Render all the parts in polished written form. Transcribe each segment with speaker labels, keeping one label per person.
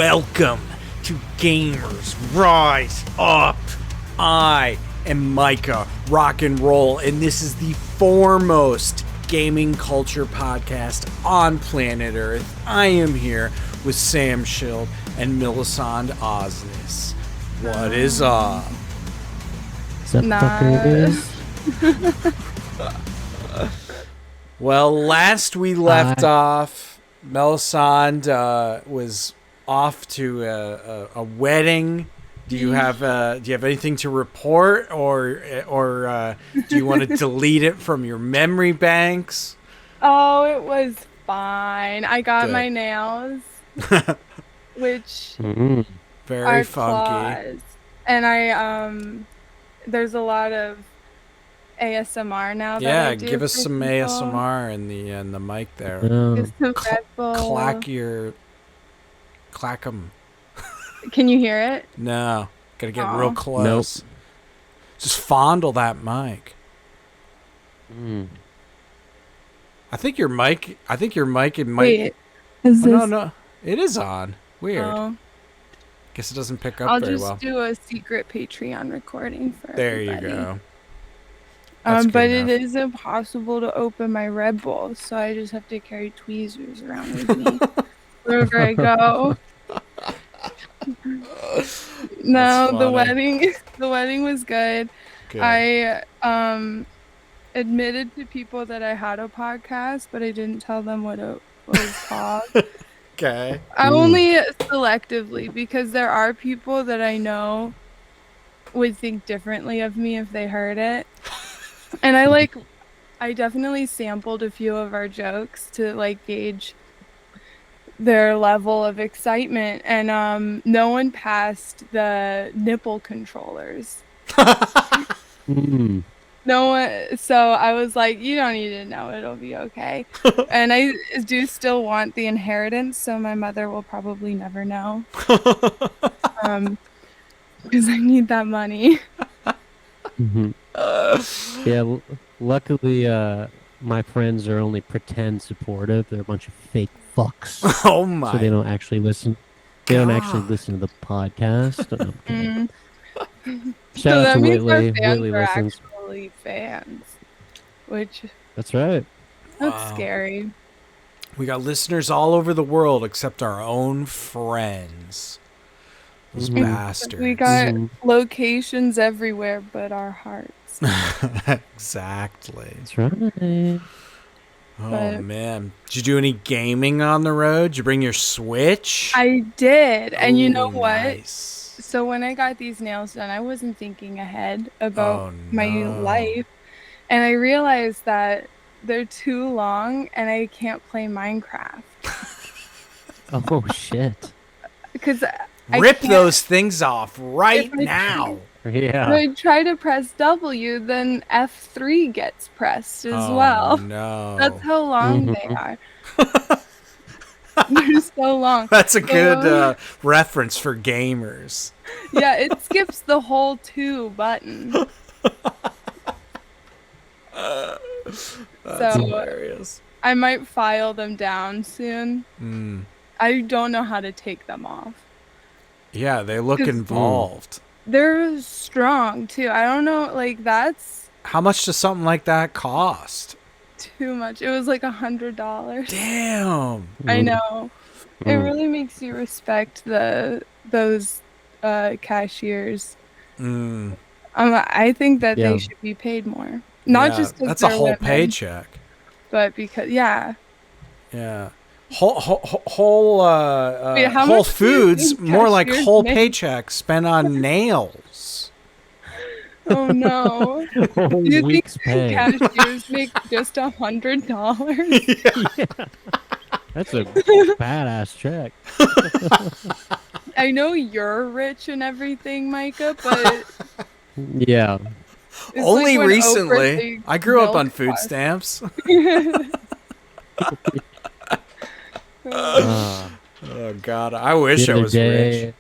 Speaker 1: Welcome to Gamers Rise Up. I am Micah Rock and Roll, and this is the foremost gaming culture podcast on planet Earth. I am here with Sam Schild and Millicent Osnes. What is up? Well, last we left off, Melisande was off to a wedding. Do you have anything to report, or do you want to delete it from your memory banks?
Speaker 2: Oh, it was fine. I got
Speaker 1: Good.
Speaker 2: my nails, which
Speaker 1: very
Speaker 2: are
Speaker 1: funky.
Speaker 2: claws. And I there's a lot of ASMR now.
Speaker 1: Yeah,
Speaker 2: that I do
Speaker 1: give us
Speaker 2: for
Speaker 1: some
Speaker 2: people.
Speaker 1: ASMR in the mic there.
Speaker 2: Just some Red Bull.
Speaker 1: Clack 'em.
Speaker 2: Can you hear it?
Speaker 1: No, gotta get real
Speaker 2: Aw.
Speaker 1: close. Nope. Just fondle that mic. I think your mic. It might.
Speaker 2: Wait, is this?
Speaker 1: No, it is on. Weird.
Speaker 2: Oh.
Speaker 1: Guess it doesn't pick up
Speaker 2: I'll
Speaker 1: very
Speaker 2: just
Speaker 1: well.
Speaker 2: do a secret Patreon recording for
Speaker 1: There
Speaker 2: everybody.
Speaker 1: you go. That's
Speaker 2: But
Speaker 1: good
Speaker 2: it
Speaker 1: enough.
Speaker 2: is impossible to open my Red Bull, so I just have to carry tweezers around with me wherever I go. No, the wedding was good. I admitted to people that I had a podcast, but I didn't tell them what it was called.
Speaker 1: Okay.
Speaker 2: I only selectively, because there are people that I know would think differently of me if they heard it. And I definitely sampled a few of our jokes to gauge their level of excitement, and no one passed the nipple controllers. No one. So I was like, you don't need to know, it'll be okay. And I do still want the inheritance, so my mother will probably never know. Because I need that money.
Speaker 3: Yeah, luckily my friends are only pretend supportive. They're a bunch of fake fucks.
Speaker 1: Oh my!
Speaker 3: So they don't actually listen. They don't actually listen to the podcast. Shout
Speaker 2: So
Speaker 3: out
Speaker 2: that
Speaker 3: to
Speaker 2: means our
Speaker 3: Whitley.
Speaker 2: fans
Speaker 3: Whitley
Speaker 2: are
Speaker 3: listens.
Speaker 2: actually fans, which
Speaker 3: That's right.
Speaker 2: that's scary.
Speaker 1: We got listeners all over the world except our own friends. Those bastards.
Speaker 2: We got locations everywhere but our hearts.
Speaker 1: Exactly.
Speaker 3: That's right.
Speaker 1: Oh man, did you do any gaming on the road? Did you bring your Switch?
Speaker 2: I did, and you know what?
Speaker 1: Nice.
Speaker 2: So when I got these nails done, I wasn't thinking ahead about my life, and I realized that they're too long and I can't play Minecraft.
Speaker 3: Oh shit!
Speaker 2: Because
Speaker 1: rip those things off right now.
Speaker 3: Yeah.
Speaker 2: When I try to press W, then F3 gets pressed as well.
Speaker 1: No.
Speaker 2: That's how long they are. They're so long.
Speaker 1: That's a good reference for gamers.
Speaker 2: Yeah, it skips the whole 2 button.
Speaker 1: That's
Speaker 2: so
Speaker 1: hilarious.
Speaker 2: I might file them down soon. I don't know how to take them off.
Speaker 1: Yeah, they look involved.
Speaker 2: They're strong too. I don't know, that's
Speaker 1: how much does something like that cost?
Speaker 2: Too much. It was like $100.
Speaker 1: Damn.
Speaker 2: I know. It really makes you respect those cashiers. I think that they should be paid more. Not just because
Speaker 1: that's a whole paycheck,
Speaker 2: but because yeah.
Speaker 1: Whole Foods, more like whole paycheck spent on nails.
Speaker 2: Oh no! Do you think cashiers make just $100?
Speaker 3: Yeah. That's a badass check.
Speaker 2: I know you're rich and everything, Micah, but
Speaker 3: yeah.
Speaker 1: Only recently. I grew up on food stamps. Oh God, I wish I was rich.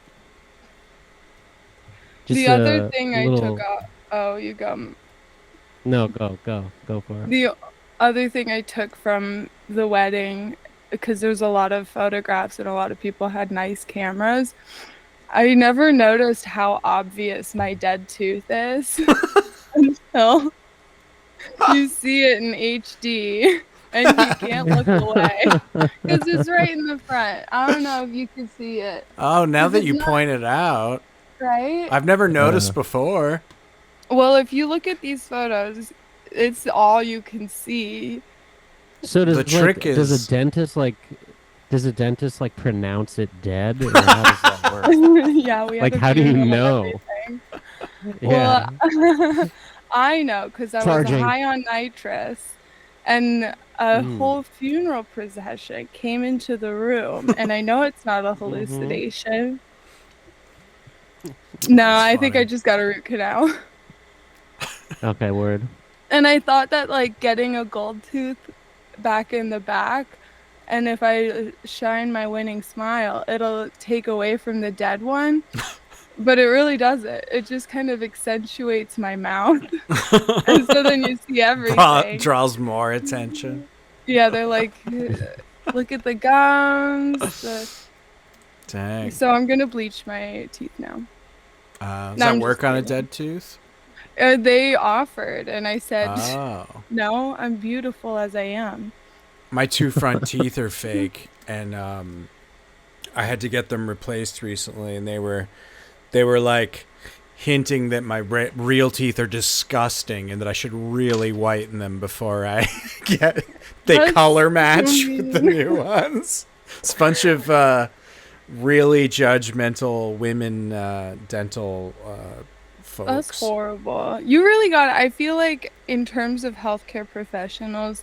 Speaker 2: The other thing I took off. Oh, you go.
Speaker 3: No, go for it.
Speaker 2: The other thing I took from the wedding because there's a lot of photographs and a lot of people had nice cameras. I never noticed how obvious my dead tooth is until you see it in HD and you can't look away because it's right in the front. I don't know if you can see it.
Speaker 1: Oh, now
Speaker 2: 'Cause
Speaker 1: that
Speaker 2: it's
Speaker 1: you
Speaker 2: not
Speaker 1: point it out,
Speaker 2: right.
Speaker 1: I've never noticed before.
Speaker 2: Well, if you look at these photos, it's all you can see.
Speaker 3: So does
Speaker 1: The trick
Speaker 3: does
Speaker 1: is-
Speaker 3: a dentist like pronounce it dead, or how does that work?
Speaker 2: Yeah, we had
Speaker 3: Like,
Speaker 2: a
Speaker 3: how do you
Speaker 2: funeral and
Speaker 3: know?
Speaker 2: everything.
Speaker 3: Yeah.
Speaker 2: Well, I know because I was
Speaker 3: Charging.
Speaker 2: high on nitrous, and a
Speaker 3: Mm.
Speaker 2: whole funeral procession came into the room, and I know it's not a hallucination. No,
Speaker 1: That's
Speaker 2: I think I
Speaker 1: funny.
Speaker 2: just got a root canal.
Speaker 3: Okay, word.
Speaker 2: And I thought that like getting a gold tooth back in the back, and if I shine my winning smile, it'll take away from the dead one. But it really doesn't. It just kind of accentuates my mouth. And so then you see everything.
Speaker 1: Draws more attention.
Speaker 2: Yeah, they're like, look at the gums.
Speaker 1: Dang.
Speaker 2: So I'm going to bleach my teeth now.
Speaker 1: Does
Speaker 2: No,
Speaker 1: that
Speaker 2: I'm
Speaker 1: work
Speaker 2: just
Speaker 1: on a
Speaker 2: kidding.
Speaker 1: dead tooth?
Speaker 2: They offered, and I said,
Speaker 1: Oh.
Speaker 2: no, I'm beautiful as I am.
Speaker 1: My two front teeth are fake, and I had to get them replaced recently, and they were like hinting that my real teeth are disgusting and that I should really whiten them before I they
Speaker 2: That's
Speaker 1: color match
Speaker 2: so
Speaker 1: with the
Speaker 2: mean.
Speaker 1: new ones. It's a bunch of really judgmental women dental folks.
Speaker 2: That's horrible. You really got I feel like in terms of healthcare professionals,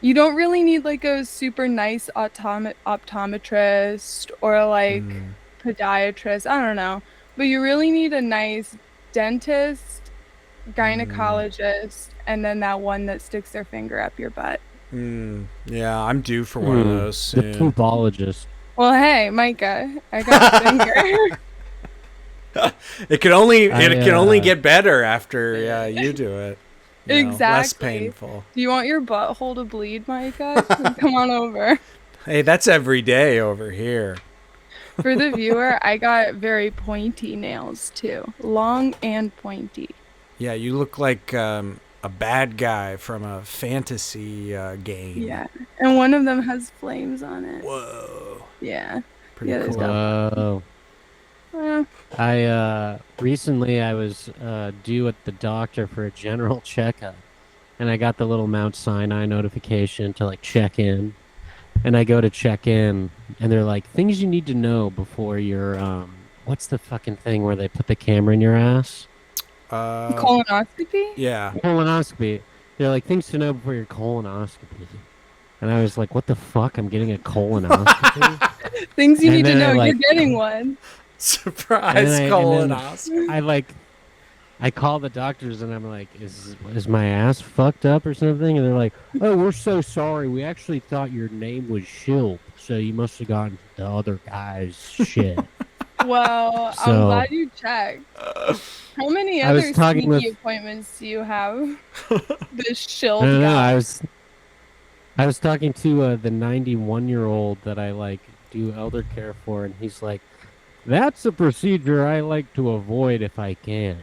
Speaker 2: you don't really need like a super nice optometrist or like podiatrist. I don't know. But you really need a nice dentist, gynecologist, and then that one that sticks their finger up your butt.
Speaker 1: Yeah, I'm due for one of those
Speaker 3: The
Speaker 1: soon.
Speaker 3: poopologist.
Speaker 2: Well, hey, Micah, I got a finger.
Speaker 1: It can only
Speaker 3: I,
Speaker 1: get better after you do it. You know, less
Speaker 2: Exactly.
Speaker 1: painful.
Speaker 2: Do you want your butthole to bleed, Micah? Come on over.
Speaker 1: Hey, that's every day over here.
Speaker 2: For the viewer, I got very pointy nails too. Long and pointy.
Speaker 1: Yeah, you look like a bad guy from a fantasy game.
Speaker 2: Yeah. And one of them has flames on it.
Speaker 1: Whoa.
Speaker 2: Yeah.
Speaker 1: Pretty
Speaker 2: Yeah, there's
Speaker 1: cool.
Speaker 3: Whoa.
Speaker 2: Well,
Speaker 3: I recently I was due at the doctor for a general checkup, and I got the little Mount Sinai notification to like check in, and I go to check in, and they're like, things you need to know before your what's the fucking thing where they put the camera in your ass?
Speaker 2: colonoscopy?
Speaker 1: Yeah.
Speaker 3: Colonoscopy. They're like, things to know before your colonoscopy. And I was like, what the fuck? I'm getting a colonoscopy?
Speaker 2: Things you
Speaker 3: And
Speaker 2: need to
Speaker 3: then
Speaker 2: know.
Speaker 3: I,
Speaker 2: You're
Speaker 3: like-
Speaker 2: getting one.
Speaker 1: Surprise
Speaker 3: And then
Speaker 1: colonoscopy.
Speaker 3: I call the doctors and I'm like, is my ass fucked up or something? And they're like, oh, we're so sorry. We actually thought your name was Shilp, so you must have gotten the other guy's shit.
Speaker 2: Well, I'm
Speaker 3: So-
Speaker 2: glad you checked. How many
Speaker 3: I was
Speaker 2: other
Speaker 3: talking
Speaker 2: sneaky
Speaker 3: with-
Speaker 2: appointments do you have? This shield
Speaker 3: I don't know.
Speaker 2: guy.
Speaker 3: I was talking to the 91-year-old that I like do elder care for, and he's like, that's a procedure I like to avoid if I can.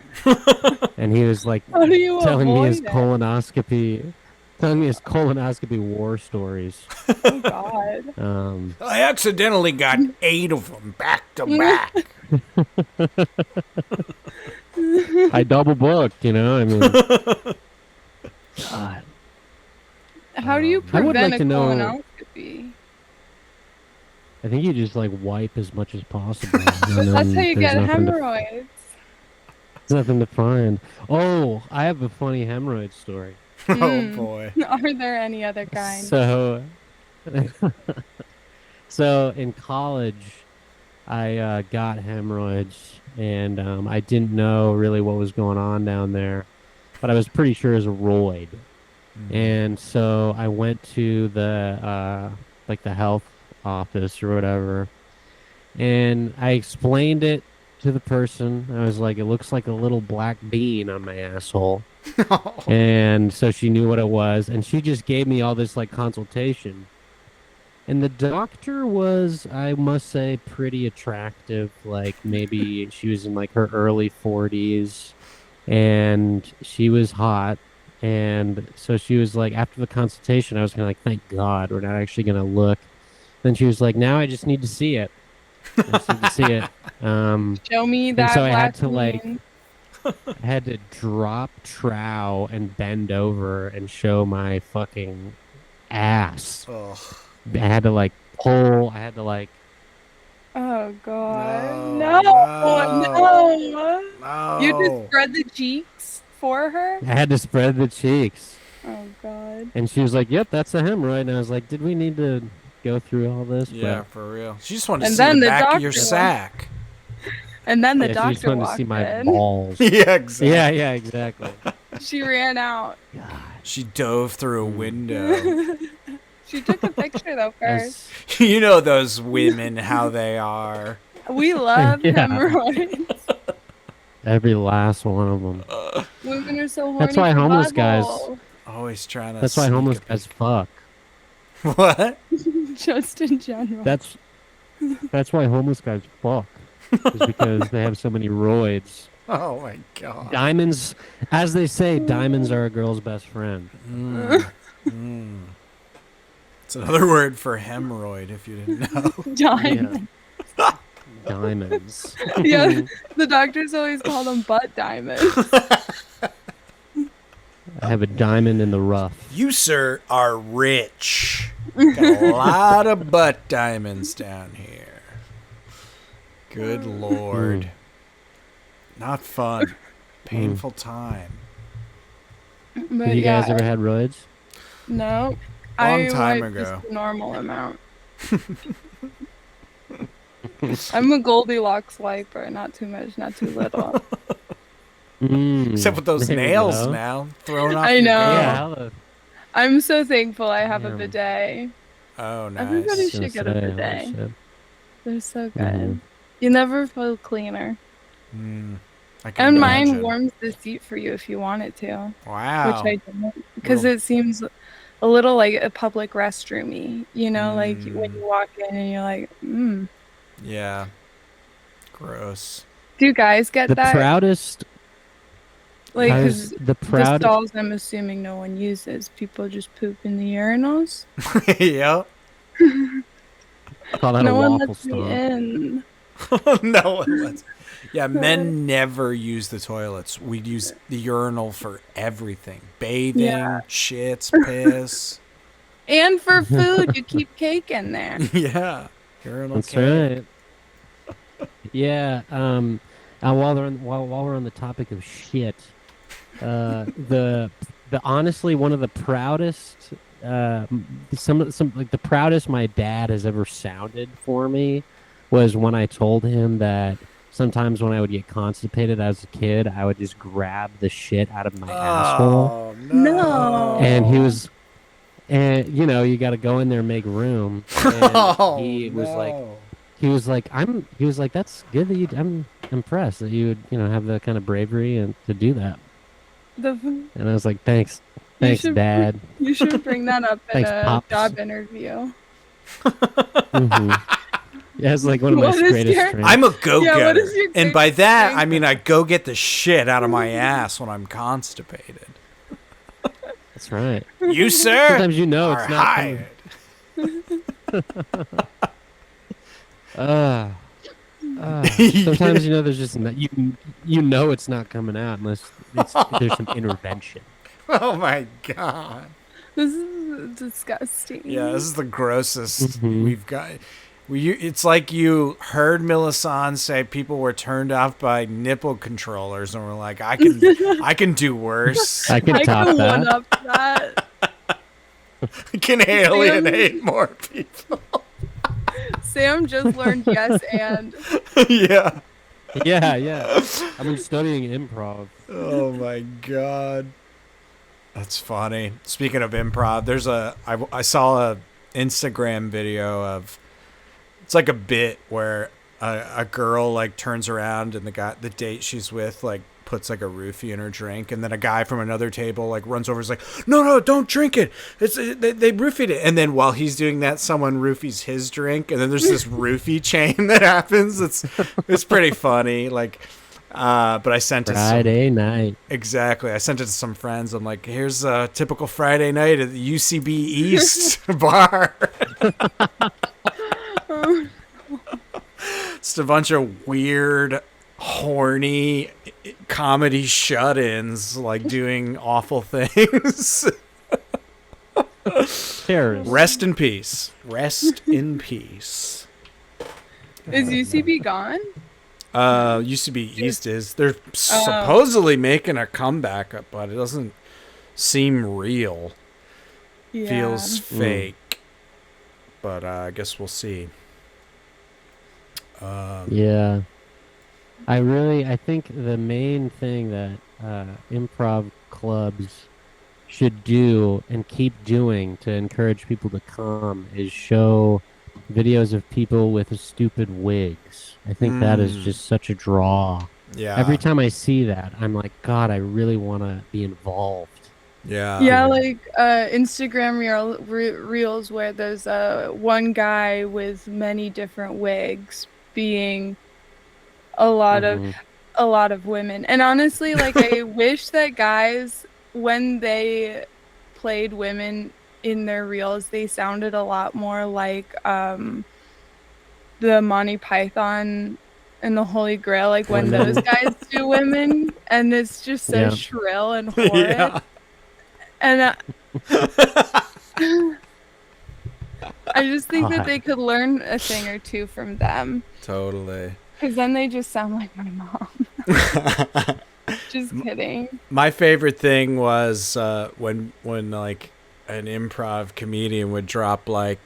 Speaker 3: And he was like
Speaker 2: How do you
Speaker 3: telling me his
Speaker 2: avoid it?
Speaker 3: colonoscopy war stories.
Speaker 2: Oh God.
Speaker 1: I accidentally got 8 of them back to back.
Speaker 3: I double booked, you know. I mean, God.
Speaker 2: How do you
Speaker 3: I would
Speaker 2: prevent
Speaker 3: like
Speaker 2: a
Speaker 3: to know-
Speaker 2: colonoscopy?
Speaker 3: I think you just like wipe as much as possible. and
Speaker 2: That's
Speaker 3: then
Speaker 2: how you
Speaker 3: there's
Speaker 2: get
Speaker 3: nothing to-
Speaker 2: hemorrhoids.
Speaker 3: There's nothing to find. Oh, I have a funny hemorrhoid story.
Speaker 1: Oh boy.
Speaker 2: Are there any other kind?
Speaker 3: So, so in college, I got hemorrhoids, and I didn't know really what was going on down there, but I was pretty sure it was a roid. And so I went to the like the health office or whatever, and I explained it to the person. I was like, it looks like a little black bean on my asshole. And so she knew what it was, and she just gave me all this like consultation. And the doctor was, I must say, pretty attractive. Like maybe she was in like her early 40s, and she was hot. And so she was like, after the consultation, I was kind of like, thank God, we're not actually gonna look. Then she was like, now I just need to see it. I just need to see it.
Speaker 2: Show me
Speaker 3: And
Speaker 2: that
Speaker 3: so I had
Speaker 2: black
Speaker 3: to like,
Speaker 2: bean.
Speaker 3: I had to drop trow and bend over and show my fucking ass.
Speaker 1: Ugh.
Speaker 3: I had to like pull. I had to like.
Speaker 2: Oh God.
Speaker 1: No,
Speaker 2: No. You just
Speaker 1: No.
Speaker 2: spread the cheeks for her?
Speaker 3: I had to spread the cheeks,
Speaker 2: Oh God.
Speaker 3: and she was like, "Yep, that's a hemorrhoid." And I was like, "Did we need to go through all this?"
Speaker 1: Yeah, for real. She just wanted to
Speaker 2: And
Speaker 1: see
Speaker 2: then
Speaker 1: the
Speaker 2: the
Speaker 1: back of your
Speaker 2: doctor
Speaker 1: sack.
Speaker 2: And then the
Speaker 3: But yeah, she just
Speaker 2: doctor
Speaker 3: wanted to
Speaker 2: walked
Speaker 3: see my
Speaker 2: in.
Speaker 3: balls.
Speaker 1: Yeah, exactly.
Speaker 3: Yeah, exactly.
Speaker 2: She ran out.
Speaker 1: She dove through a window.
Speaker 2: She took a picture though first.
Speaker 3: As-
Speaker 1: You know those women, how they are.
Speaker 2: We love
Speaker 3: Yeah.
Speaker 2: hemorrhoids.
Speaker 3: Every last one of them.
Speaker 2: Women are so horny.
Speaker 3: That's why
Speaker 2: for
Speaker 3: homeless guys-
Speaker 2: bubble.
Speaker 1: Always trying to.
Speaker 3: That's why
Speaker 1: sneak
Speaker 3: homeless
Speaker 1: a
Speaker 3: guys
Speaker 1: peek.
Speaker 3: fuck.
Speaker 1: What?
Speaker 2: Just in general.
Speaker 3: That's why homeless guys fuck. Is because they have so many roids.
Speaker 1: Oh my god.
Speaker 3: Diamonds, as they say, diamonds are a girl's best friend.
Speaker 1: It's another word for hemorrhoid, if you didn't know.
Speaker 2: Diamond.
Speaker 3: Diamonds.
Speaker 2: Yeah, the doctors always call them butt diamonds.
Speaker 3: I have a diamond in the rough.
Speaker 1: You, sir, are rich. Got a lot of butt diamonds down here. Good lord. Not fun. Painful time.
Speaker 2: But
Speaker 3: Have you
Speaker 2: yeah,
Speaker 3: guys ever had roids?
Speaker 2: no.
Speaker 1: Long time
Speaker 2: wipe
Speaker 1: ago.
Speaker 2: Just a normal amount. I'm a Goldilocks wiper, not too much, not too little.
Speaker 1: Except with those
Speaker 3: There you
Speaker 1: nails
Speaker 3: go.
Speaker 1: now. Thrown off
Speaker 2: I
Speaker 1: your
Speaker 2: know.
Speaker 1: game.
Speaker 3: Yeah, how the
Speaker 2: I'm so thankful I have a
Speaker 3: Yeah.
Speaker 2: bidet.
Speaker 1: Oh, nice.
Speaker 2: Everybody
Speaker 3: was gonna
Speaker 2: should get a
Speaker 3: say, holy
Speaker 2: bidet.
Speaker 3: shit.
Speaker 2: They're so good.
Speaker 3: Mhm.
Speaker 2: You never feel cleaner.
Speaker 1: I can
Speaker 2: And
Speaker 1: imagine.
Speaker 2: mine warms the seat for you if you want it to.
Speaker 1: Wow.
Speaker 2: Which I don't. Because
Speaker 1: Little-
Speaker 2: it seems a little like a public restroomy. You know, like when you walk in and you're like,
Speaker 1: Yeah. Gross.
Speaker 2: Do guys get
Speaker 3: The
Speaker 2: that?
Speaker 3: proudest.
Speaker 2: Like,
Speaker 3: I
Speaker 2: 'cause
Speaker 3: was the
Speaker 2: the
Speaker 3: proud.
Speaker 2: stalls I'm assuming no one uses. People just poop in the urinals.
Speaker 1: Yep.
Speaker 3: Call that
Speaker 2: No
Speaker 3: a
Speaker 2: one
Speaker 3: waffle
Speaker 2: lets me
Speaker 3: stomp.
Speaker 2: in.
Speaker 1: No one lets. Yeah, men never use the toilets. We'd use the urinal for everything. Bathing,
Speaker 2: Yeah.
Speaker 1: shits, piss.
Speaker 2: And for food, you keep cake in there.
Speaker 1: Yeah. Urinal
Speaker 3: That's
Speaker 1: cake.
Speaker 3: right. Yeah. While we're on the topic of shit, the honestly one of the proudest, some like the proudest my dad has ever sounded for me was when I told him that sometimes when I would get constipated as a kid, I would just grab the shit out of my asshole.
Speaker 1: Oh, no.
Speaker 2: No.
Speaker 3: And he was, and you know, you got to go in there and make room. And
Speaker 1: Oh,
Speaker 3: he was like,
Speaker 1: no.
Speaker 3: he was like, that's good that you. I'm impressed that you would, have the kind of bravery and to do that. And I was like, thanks,
Speaker 2: should-
Speaker 3: Dad.
Speaker 2: You should bring that up in
Speaker 3: Thanks,
Speaker 2: a
Speaker 3: Pops.
Speaker 2: job interview.
Speaker 3: Yeah, it's like one of my
Speaker 2: What is
Speaker 3: greatest
Speaker 2: your-
Speaker 3: strengths.
Speaker 1: I'm a go-getter.
Speaker 2: Yeah, what is your
Speaker 1: And by
Speaker 2: greatest
Speaker 1: that,
Speaker 2: strength?
Speaker 1: I mean I go get the shit out of my ass when I'm constipated.
Speaker 3: That's right.
Speaker 1: You, sir,
Speaker 3: Sometimes you know
Speaker 1: are
Speaker 3: it's not
Speaker 1: hired.
Speaker 3: sometimes you know there's just you know it's not coming out unless there's some intervention.
Speaker 1: Oh, my God.
Speaker 2: This is disgusting.
Speaker 1: Yeah, this is the grossest
Speaker 3: Mhm.
Speaker 1: we've got. It's like you heard Millicent say people were turned off by nipple controllers, and we're like, I can do worse.
Speaker 3: I can
Speaker 2: I
Speaker 3: top
Speaker 2: can
Speaker 3: that.
Speaker 2: one up that.
Speaker 1: I can alienate more people.
Speaker 2: Sam just learned yes and.
Speaker 1: Yeah.
Speaker 3: Yeah. I've been studying improv.
Speaker 1: Oh my God. That's funny. Speaking of improv, I saw a Instagram video of, it's like a bit where a girl like turns around and the date she's with like puts like a roofie in her drink, and then a guy from another table like runs over and is like, no, don't drink it, they roofied it, and then while he's doing that, someone roofies his drink, and then there's this roofie chain that happens. It's pretty funny. Like but I sent it
Speaker 3: Friday night.
Speaker 1: Exactly. I sent it to some friends. I'm like, here's a typical Friday night at the UCB East bar. Just a bunch of weird, horny comedy shut-ins, like doing awful things.
Speaker 3: Terrorists.
Speaker 1: Rest in peace. Rest in peace.
Speaker 2: Is UCB gone?
Speaker 1: UCB East is. They're supposedly making a comeback, but it doesn't seem real.
Speaker 2: Yeah.
Speaker 1: Feels fake. But I guess we'll see.
Speaker 3: Yeah. I think the main thing that improv clubs should do and keep doing to encourage people to come is show videos of people with stupid wigs. I think that is just such a draw.
Speaker 1: Yeah.
Speaker 3: Every time I see that, I'm like, God, I really want to be involved.
Speaker 1: Yeah.
Speaker 2: Yeah, like Instagram reels where there's one guy with many different wigs being a lot of women. And honestly, like I wish that guys, when they played women in their reels, they sounded a lot more like the Monty Python and the Holy Grail, like when those guys do women, and it's just so shrill and horrid.
Speaker 1: Yeah.
Speaker 2: And I just think that they could learn a thing or two from them.
Speaker 1: Totally.
Speaker 2: Because then they just sound like my mom. Just kidding.
Speaker 1: My favorite thing was when like an improv comedian would drop like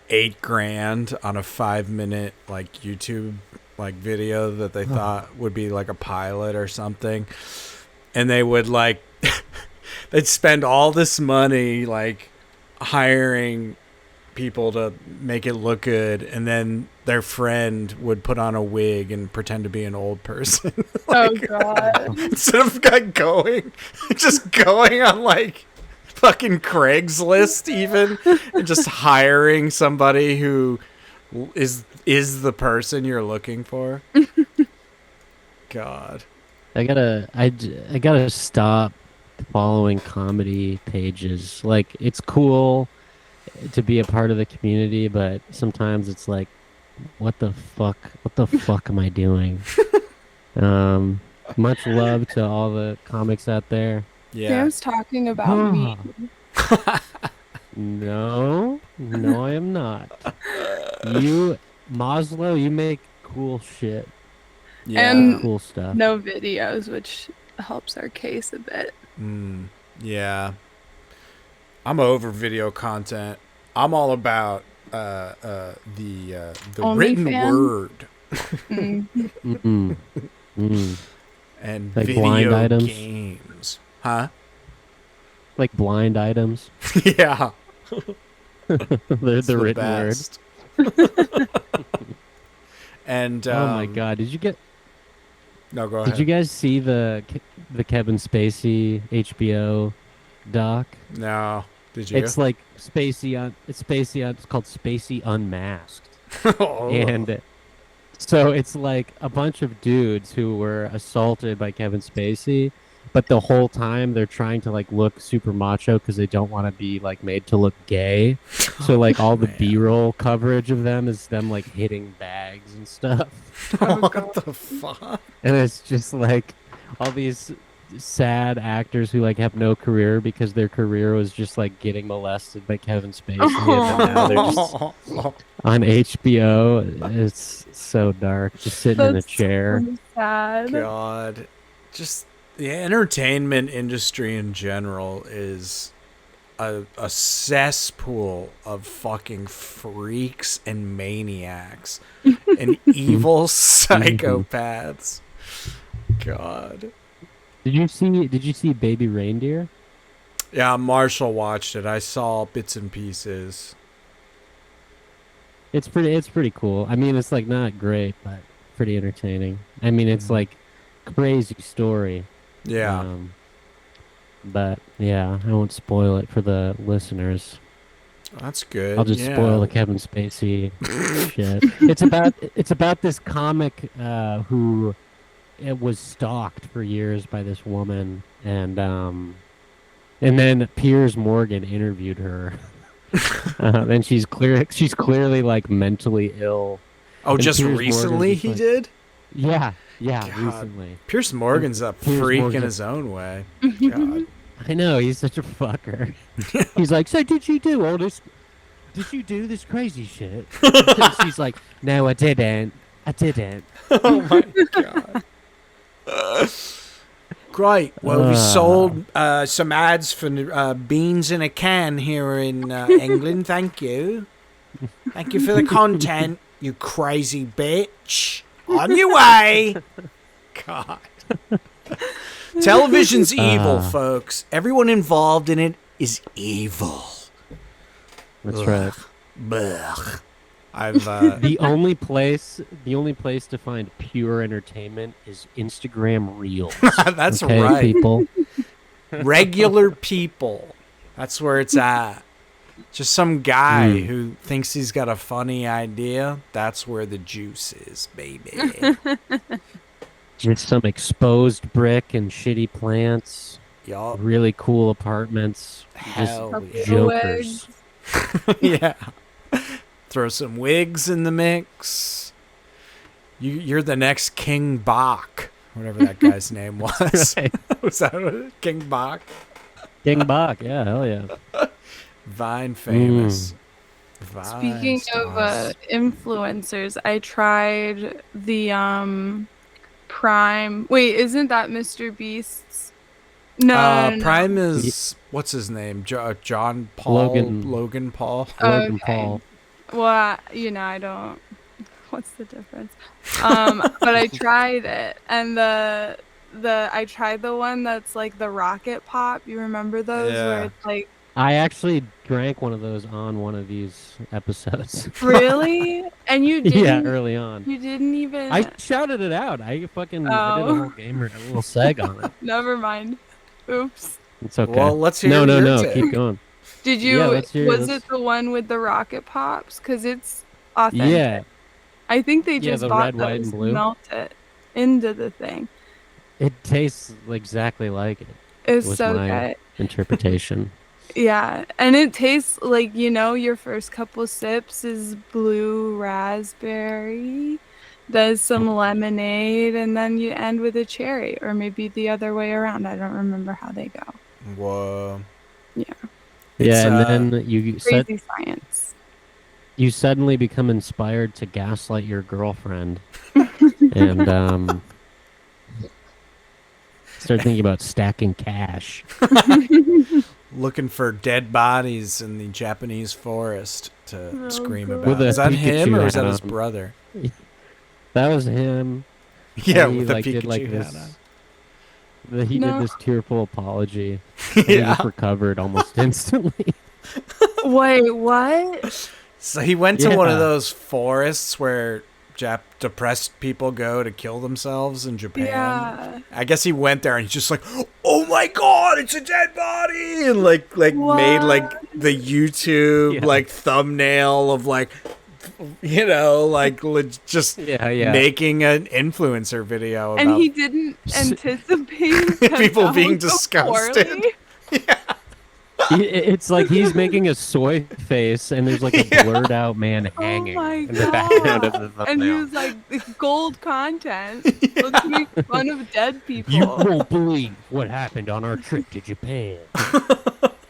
Speaker 1: $8,000 on a 5-minute like YouTube like video that they thought would be like a pilot or something, and they would like they'd spend all this money like hiring people to make it look good, and then their friend would put on a wig and pretend to be an old person. Like,
Speaker 2: oh God.
Speaker 1: instead of like just going on like fucking Craigslist even, and just hiring somebody who is the person you're looking for. God.
Speaker 3: I gotta stop following comedy pages. Like, it's cool to be a part of the community, but sometimes it's like, what the fuck am I doing? Much love to all the comics out there.
Speaker 1: Yeah.
Speaker 2: Sam's talking about me.
Speaker 3: No, I am not. You, Maslow, you make cool shit.
Speaker 1: Yeah.
Speaker 2: And
Speaker 3: cool stuff.
Speaker 2: no videos, which helps our case a bit.
Speaker 1: Yeah. I'm over video content. I'm all about the written word. And
Speaker 3: like
Speaker 1: video
Speaker 3: blind items?
Speaker 1: games. Huh?
Speaker 3: Like blind items.
Speaker 1: Yeah.
Speaker 3: They're the written
Speaker 1: best.
Speaker 3: word.
Speaker 1: And
Speaker 3: oh my God! Did you get?
Speaker 1: No, go ahead.
Speaker 3: Did you guys see the Kevin Spacey HBO doc?
Speaker 1: No. Did you?
Speaker 3: It's like Spacey on. It's called Spacey Unmasked.
Speaker 1: Oh.
Speaker 3: And so it's like a bunch of dudes who were assaulted by Kevin Spacey, but the whole time they're trying to like look super macho because they don't want to be like made to look gay. So like all the B-roll coverage of them is them like hitting bags and stuff.
Speaker 1: What the fuck?
Speaker 3: And it's just like all these sad actors who like have no career because their career was just like getting molested by Kevin Spacey, and now they're just on HBO. It's so dark, just sitting in a chair.
Speaker 2: So sad.
Speaker 1: God, just the entertainment industry in general is a cesspool of fucking freaks and maniacs and evil psychopaths. God.
Speaker 3: Did you see Baby Reindeer?
Speaker 1: Yeah, Marshall watched it. I saw bits and pieces.
Speaker 3: It's pretty cool. I mean, it's like not great, but pretty entertaining. I mean, it's like crazy story.
Speaker 1: Yeah.
Speaker 3: But yeah, I won't spoil it for the listeners.
Speaker 1: That's good.
Speaker 3: I'll just spoil the Kevin Spacey shit. It's about this comic who it was stalked for years by this woman, and then Piers Morgan interviewed her, and she's clearly like mentally ill.
Speaker 1: Oh,
Speaker 3: And
Speaker 1: just
Speaker 3: Piers
Speaker 1: recently
Speaker 3: Morgan's
Speaker 1: he
Speaker 3: like-
Speaker 1: did?
Speaker 3: Yeah,
Speaker 1: God.
Speaker 3: recently.
Speaker 1: Pierce Morgan's a
Speaker 3: Piers
Speaker 1: freak in
Speaker 3: Morgan-
Speaker 1: his own way. God.
Speaker 3: I know, he's such a fucker. He's like, so did you do all this? Did you do this crazy shit? And she's like, no, I didn't.
Speaker 1: Oh my god. Great. Well, we sold some ads for beans in a can here in England. Thank you. Thank you for the content, you crazy bitch. On your way. God. Television's evil, folks. Everyone involved in it is evil.
Speaker 3: That's right.
Speaker 1: Blech. I've
Speaker 3: The only place to find pure entertainment is Instagram Reels.
Speaker 1: that's
Speaker 3: Okay,
Speaker 1: right.
Speaker 3: people.
Speaker 1: Regular people. That's where it's at. Just some guy
Speaker 3: Mm.
Speaker 1: who thinks he's got a funny idea. That's where the juice is, baby.
Speaker 3: Just some exposed brick and shitty plants.
Speaker 1: Yup.
Speaker 3: Really cool apartments.
Speaker 1: Hell
Speaker 3: Just
Speaker 1: yeah.
Speaker 3: jokers.
Speaker 1: Yeah. Throw some wigs in the mix. You're the next King Bach, whatever that guy's name was.
Speaker 3: Right.
Speaker 1: Was that what it- King Bach?
Speaker 3: King Bach, yeah, hell yeah.
Speaker 1: Vine famous. Vine
Speaker 2: Speaking of
Speaker 1: stars.
Speaker 2: influencers, I tried the Prime. Wait, isn't that Mr. Beast's? No, no.
Speaker 1: Prime is what's his name? John Paul. Logan Paul.
Speaker 3: Logan
Speaker 2: Okay.
Speaker 3: Paul.
Speaker 2: Well, I don't. What's the difference? But I tried it, and I tried the one that's like the rocket pop. You remember those
Speaker 1: Yeah.
Speaker 2: where it's like
Speaker 3: I actually drank one of those on one of these episodes.
Speaker 2: really, and you didn't.
Speaker 3: Yeah, early on.
Speaker 2: You didn't even.
Speaker 3: I shouted it out. I did a
Speaker 2: Oh.
Speaker 3: whole game, a little seg on it.
Speaker 2: Never mind. Oops.
Speaker 3: It's okay.
Speaker 1: Well, let's hear
Speaker 3: no,
Speaker 1: your take.
Speaker 3: keep going.
Speaker 2: Did you?
Speaker 3: Yeah, let's hear-
Speaker 2: was
Speaker 3: let's-
Speaker 2: it the one with the rocket pops? Because it's authentic.
Speaker 3: Yeah,
Speaker 2: I think they
Speaker 3: Yeah,
Speaker 2: just
Speaker 3: the
Speaker 2: bought
Speaker 3: red, white,
Speaker 2: those
Speaker 3: and blue.
Speaker 2: melt it into the thing.
Speaker 3: it tastes exactly like it.
Speaker 2: It's
Speaker 3: Was
Speaker 2: so
Speaker 3: my-
Speaker 2: good.
Speaker 3: Interpretation.
Speaker 2: Yeah, and it tastes like, your first couple sips is blue raspberry, there's some lemonade, and then you end with a cherry, or maybe the other way around. I don't remember how they go.
Speaker 1: Whoa.
Speaker 3: Yeah,
Speaker 1: It's,
Speaker 3: and then
Speaker 2: Crazy science.
Speaker 3: you suddenly become inspired to gaslight your girlfriend, and start thinking about stacking cash.
Speaker 1: Looking for dead bodies in the Japanese forest to
Speaker 2: Oh,
Speaker 1: scream
Speaker 2: God.
Speaker 1: about.
Speaker 3: With a
Speaker 1: Is that him
Speaker 3: Pikachu
Speaker 1: or is that
Speaker 3: hat
Speaker 1: his
Speaker 3: on.
Speaker 1: brother?
Speaker 3: That was him.
Speaker 1: Yeah,
Speaker 3: And he
Speaker 1: with the
Speaker 3: like
Speaker 1: Pikachu
Speaker 3: did like
Speaker 1: hat
Speaker 3: this.
Speaker 1: on.
Speaker 3: He
Speaker 2: No.
Speaker 3: did this tearful apology. And he
Speaker 1: Yeah.
Speaker 3: just recovered almost instantly.
Speaker 2: Wait, what?
Speaker 1: So he went to one of
Speaker 3: Yeah.
Speaker 1: those forests where depressed people go to kill themselves in Japan.
Speaker 2: Yeah.
Speaker 1: I guess he went there and he's just like, "Oh my god, it's a dead body!" and like made like the YouTube
Speaker 3: Yeah.
Speaker 1: like thumbnail of like, just
Speaker 3: Yeah.
Speaker 1: making an influencer video about
Speaker 2: And he didn't anticipate that
Speaker 1: People
Speaker 2: that
Speaker 1: being
Speaker 2: would go
Speaker 1: disgusted.
Speaker 2: poorly?
Speaker 3: It's like he's making a soy face, and there's like a blurred out man hanging
Speaker 2: Oh my
Speaker 3: in the background of the
Speaker 2: god! And he
Speaker 3: thumbnail.
Speaker 2: was like, "It's gold content. Let's make fun of dead people."
Speaker 3: You won't believe what happened on our trip to Japan.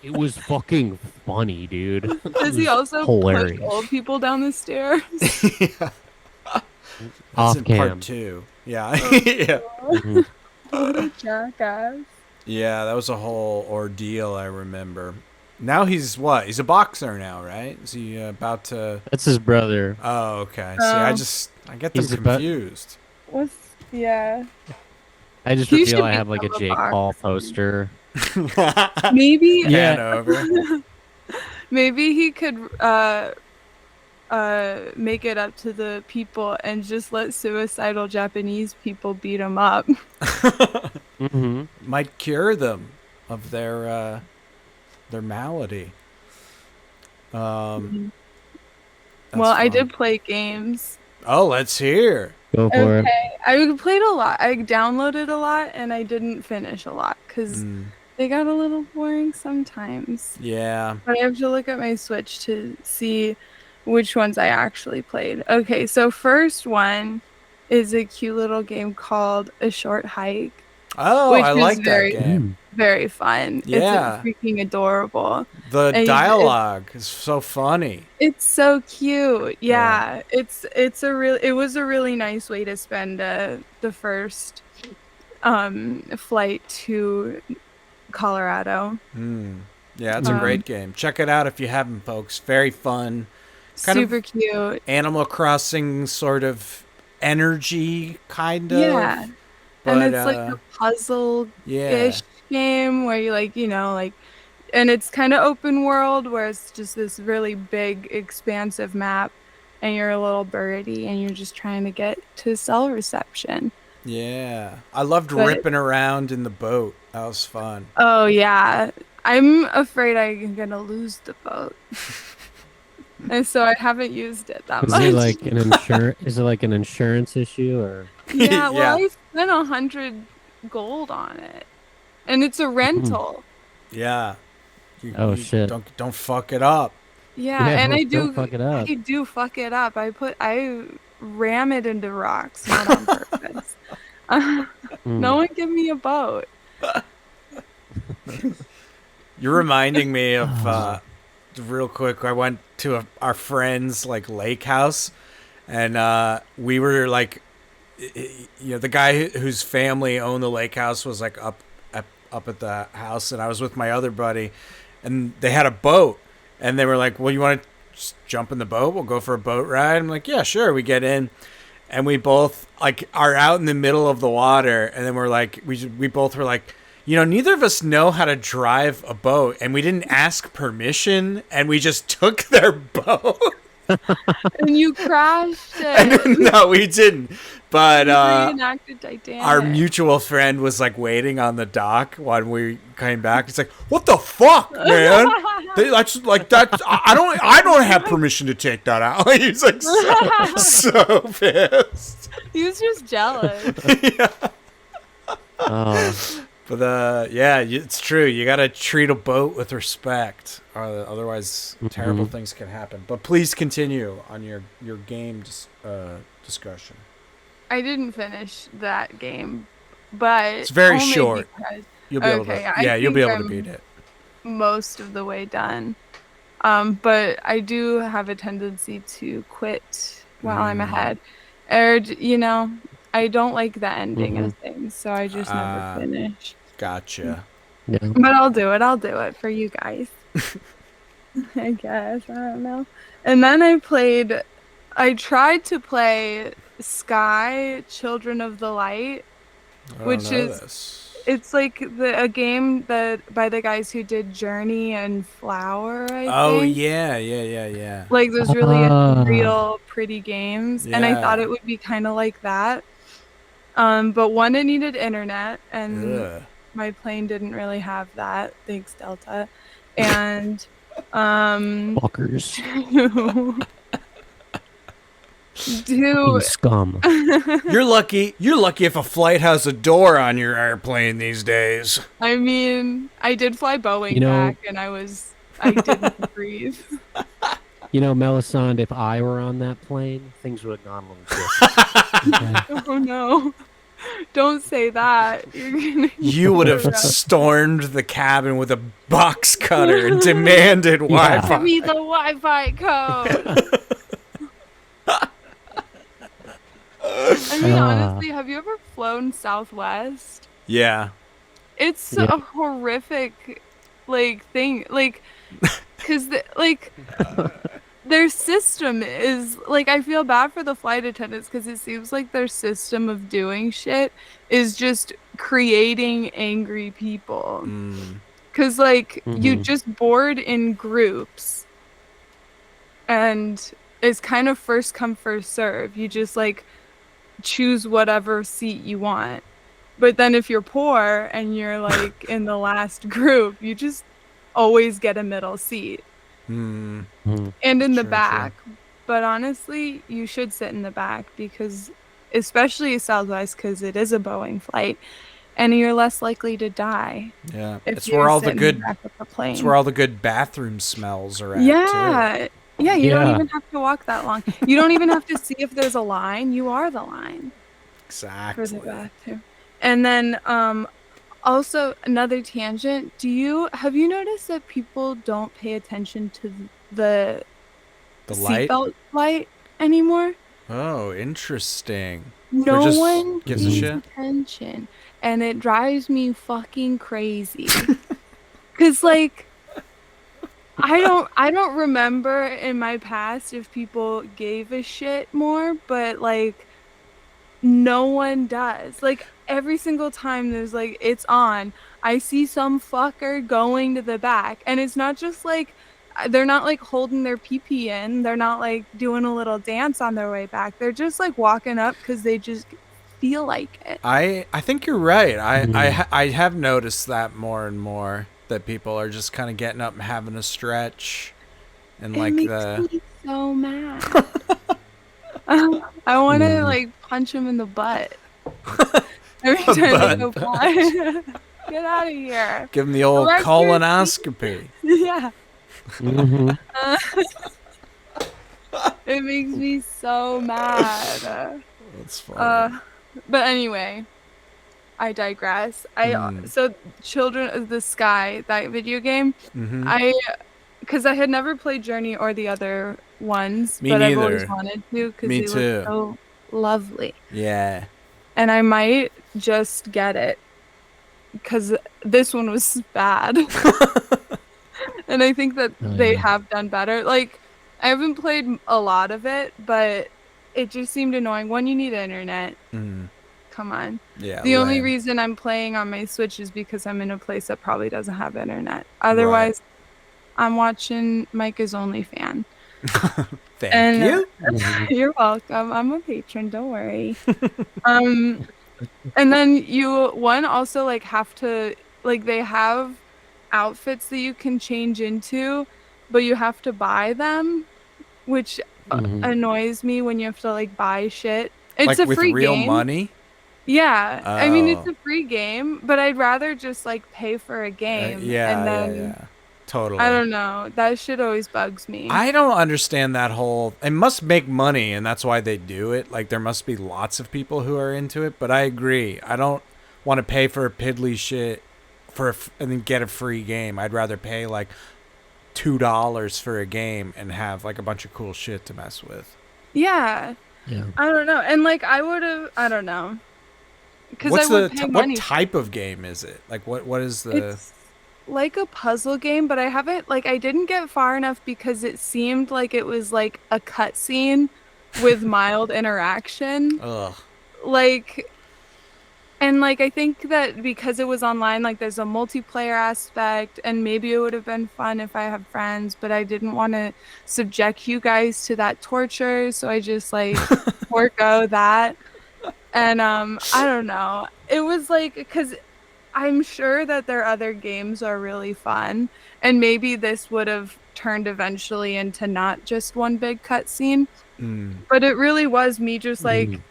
Speaker 3: It was fucking funny, dude.
Speaker 2: Does he also
Speaker 3: hilarious.
Speaker 2: push old people down the stairs?
Speaker 1: That's
Speaker 3: Off
Speaker 1: in
Speaker 3: cam.
Speaker 1: part 2. Yeah. Yeah.
Speaker 3: Mhm.
Speaker 2: What a jackass!
Speaker 1: Yeah, that was a whole ordeal, I remember. Now he's what? He's a boxer now, right? Is he about to...
Speaker 3: That's his brother.
Speaker 1: Oh, okay. See, I get them
Speaker 3: He's about-
Speaker 1: confused.
Speaker 2: Yeah.
Speaker 3: I just
Speaker 2: He
Speaker 3: feel
Speaker 2: should
Speaker 3: I have like a
Speaker 2: become a
Speaker 3: Jake
Speaker 2: boxer.
Speaker 3: Paul poster.
Speaker 2: Maybe
Speaker 3: Yeah.
Speaker 1: Hanover.
Speaker 2: maybe he could make it up to the people and just let suicidal Japanese people beat them up.
Speaker 3: Mm-hmm.
Speaker 1: Might cure them of their malady.
Speaker 2: Well,
Speaker 1: That's
Speaker 2: I
Speaker 1: fun.
Speaker 2: did play games.
Speaker 1: Oh, let's hear.
Speaker 3: Go for it.
Speaker 2: Okay, I played a lot. I downloaded a lot, and I didn't finish a lot because they got a little boring sometimes.
Speaker 1: Yeah.
Speaker 2: But I have to look at my Switch to see which ones I actually played. Okay, so first one is a cute little game called A Short Hike,
Speaker 1: Oh,
Speaker 2: which
Speaker 1: I
Speaker 2: is
Speaker 1: like that
Speaker 2: very,
Speaker 1: game.
Speaker 2: very fun.
Speaker 1: Yeah.
Speaker 2: It's freaking adorable.
Speaker 1: The
Speaker 2: And
Speaker 1: dialogue is so funny.
Speaker 2: it's so cute.
Speaker 1: Yeah.
Speaker 2: Yeah, it was a really nice way to spend the first flight to Colorado.
Speaker 1: Yeah, it's a great game. Check it out if you haven't, folks. Very fun. Kind
Speaker 2: Super
Speaker 1: of
Speaker 2: cute.
Speaker 1: Animal Crossing sort of energy, kind of.
Speaker 2: Yeah.
Speaker 1: But,
Speaker 2: And it's like a puzzle-ish game where you and it's kind of open world where it's just this really big, expansive map and you're a little birdie and you're just trying to get to cell reception.
Speaker 1: Yeah. I loved ripping around in the boat. That was fun.
Speaker 2: Oh, yeah. I'm afraid I'm going to lose the boat. And so I haven't used it that much.
Speaker 3: Is it like an insurance issue or?
Speaker 2: Yeah, well, I spent 100 gold on it. And it's a rental.
Speaker 1: Yeah.
Speaker 3: Shit.
Speaker 1: Don't fuck it up.
Speaker 2: Yeah, and
Speaker 3: don't fuck it up.
Speaker 2: I do fuck it up. I ram it into rocks, not on purpose. No one give me a boat.
Speaker 1: You're reminding me of real quick. I went to our friend's like lake house, and we were like, the guy whose family owned the lake house was like up at the house, and I was with my other buddy, and they had a boat, and they were like, "Well, you want to just jump in the boat? We'll go for a boat ride." I'm like, "Yeah, sure." We get in, and we both like are out in the middle of the water, and then we're like, we both were like, neither of us know how to drive a boat, and we didn't ask permission, and we just took their boat.
Speaker 2: And you crashed it.
Speaker 1: No, we didn't. But
Speaker 2: reenacted Titanic.
Speaker 1: Our mutual friend was like waiting on the dock when we came back. It's like, what the fuck, man? That's like that. I don't have permission to take that out. He's like so pissed.
Speaker 2: He was just jealous.
Speaker 1: Yeah.
Speaker 3: Oh.
Speaker 1: But it's true. You got to treat a boat with respect, otherwise terrible things can happen. But please continue on your game discussion.
Speaker 2: I didn't finish that game, but
Speaker 1: it's very short. You'll be able to beat it.
Speaker 2: Most of the way done. But I do have a tendency to quit while I'm ahead. Or, I don't like the ending of things, so I just never finish.
Speaker 1: Gotcha.
Speaker 3: Yeah.
Speaker 2: But I'll do it for you guys. I guess. I don't know. And then I tried to play Sky Children of the Light, which is it's like a game that by the guys who did Journey and Flower, I think.
Speaker 1: Yeah.
Speaker 2: Like those really real pretty games. And I thought it would be kind of like that. But one, it needed internet, and my plane didn't really have that. Thanks, Delta. And
Speaker 3: fuckers.
Speaker 2: Dude,
Speaker 3: scum.
Speaker 1: You're lucky if a flight has a door on your airplane these days.
Speaker 2: I mean, I did fly Boeing back, and I didn't breathe.
Speaker 3: Melisande, if I were on that plane, things would have gone a little different. Okay?
Speaker 2: Oh no. Don't say that.
Speaker 1: You would have stormed the cabin with a box cutter and demanded Wi-Fi.
Speaker 2: Give me the Wi-Fi code. I mean, honestly, have you ever flown Southwest?
Speaker 1: Yeah.
Speaker 2: It's a horrific, thing. Because, their system is, I feel bad for the flight attendants because it seems like their system of doing shit is just creating angry people. Because, you just board in groups. And is kind of first come first serve. You just like choose whatever seat you want. But then if you're poor and you're like in the last group, you just always get a middle seat
Speaker 1: Hmm.
Speaker 3: Mhm.
Speaker 2: and in the
Speaker 1: True, true.
Speaker 2: back. But honestly, you should sit in the back because, especially Southwest, because it is a Boeing flight, and you're less likely to die
Speaker 1: Yeah.
Speaker 2: if
Speaker 1: It's
Speaker 2: you
Speaker 1: where all
Speaker 2: sit
Speaker 1: the
Speaker 2: in the
Speaker 1: good
Speaker 2: back of the
Speaker 1: it's where
Speaker 2: plane.
Speaker 1: all the good bathroom smells are at too.
Speaker 2: Yeah. Yeah, you don't
Speaker 3: Yeah.
Speaker 2: even have to walk that long. You don't even have to see if there's a line. You are the line for the
Speaker 1: Exactly.
Speaker 2: bathroom. And then also another tangent. Have you noticed that people don't pay attention to the
Speaker 1: The light?
Speaker 2: seatbelt light anymore?
Speaker 1: Oh, interesting. Or
Speaker 2: No
Speaker 1: just
Speaker 2: one
Speaker 1: gives a
Speaker 3: Mhm.
Speaker 2: pays
Speaker 1: shit?
Speaker 2: attention, and it drives me fucking crazy. 'Cause like I don't remember in my past if people gave a shit more, but like no one does. Like every single time there's like it's on, I see some fucker going to the back. And it's not just like they're not like holding their pee in. They're not like doing a little dance on their way back. They're just like walking up because they just feel like it.
Speaker 1: I think you're right.
Speaker 3: Mhm.
Speaker 1: I have noticed that more and more that people are just kind of getting up and having a stretch and
Speaker 2: It
Speaker 1: like
Speaker 2: makes
Speaker 1: the
Speaker 2: me so mad. I want to
Speaker 3: Mhm.
Speaker 2: like punch him in the butt every time they go
Speaker 1: butt.
Speaker 2: by. Get out of here.
Speaker 1: give them the old
Speaker 2: Erect your feet.
Speaker 1: colonoscopy.
Speaker 2: Yeah.
Speaker 3: Mhm.
Speaker 2: Uh, it makes me so mad.
Speaker 1: That's funny.
Speaker 2: Uh, but anyway, I digress.
Speaker 1: Mm.
Speaker 2: So Children of the Sky, that video game,
Speaker 1: Mm-hmm.
Speaker 2: I because I had never played Journey or the other ones,
Speaker 1: Me
Speaker 2: but I've always
Speaker 1: neither.
Speaker 2: wanted to because
Speaker 1: Me
Speaker 2: they look
Speaker 1: too.
Speaker 2: so lovely.
Speaker 1: Yeah.
Speaker 2: And I might just get it because this one was bad. And I think that
Speaker 3: Oh,
Speaker 2: they
Speaker 3: yeah.
Speaker 2: have done better. Like, I haven't played a lot of it, but it just seemed annoying. One, you need internet.
Speaker 1: Mm.
Speaker 2: Come on.
Speaker 1: Yeah.
Speaker 2: The only
Speaker 1: Lame.
Speaker 2: reason I'm playing on my Switch is because I'm in a place that probably doesn't have internet.
Speaker 1: Right.
Speaker 2: Otherwise, I'm watching Micah's OnlyFan.
Speaker 1: Thank
Speaker 2: And
Speaker 1: you.
Speaker 3: Mhm.
Speaker 2: you're welcome. I'm a patron, don't worry. Um, and then one also like have to like they have outfits that you can change into, but you have to buy them, which
Speaker 3: Mhm.
Speaker 2: annoys me when you have to like buy shit. It's
Speaker 1: Like
Speaker 2: a
Speaker 1: with
Speaker 2: free
Speaker 1: real
Speaker 2: game.
Speaker 1: money.
Speaker 2: Yeah, I mean it's
Speaker 1: Oh.
Speaker 2: a free game, but I'd rather just like pay for a game and
Speaker 1: Yeah. Yeah.
Speaker 2: then
Speaker 1: Yeah.
Speaker 2: I
Speaker 1: Totally.
Speaker 2: don't know. That shit always bugs me.
Speaker 1: I don't understand that whole. It must make money, and that's why they do it. Like there must be lots of people who are into it. But I agree. I don't want to pay for a piddly shit and then get a free game. I'd rather pay like $2 for a game and have like a bunch of cool shit to mess with.
Speaker 2: Yeah,
Speaker 3: Yeah.
Speaker 2: I don't know. And like I don't know. Because I
Speaker 1: What's
Speaker 2: would
Speaker 1: the
Speaker 2: pay
Speaker 1: what
Speaker 2: money for
Speaker 1: type of game is it? Like what is the?
Speaker 2: it's like a puzzle game, but I didn't get far enough because it seemed like it was like a cutscene with mild interaction.
Speaker 1: Ugh.
Speaker 2: Like and like I think that because it was online, like there's a multiplayer aspect, and maybe it would have been fun if I had friends, but I didn't want to subject you guys to that torture, so I just like forego that. And I don't know. It was like because I'm sure that their other games are really fun, and maybe this would have turned eventually into not just one big cutscene,
Speaker 1: Mm.
Speaker 2: but it really was me just like
Speaker 3: Mhm.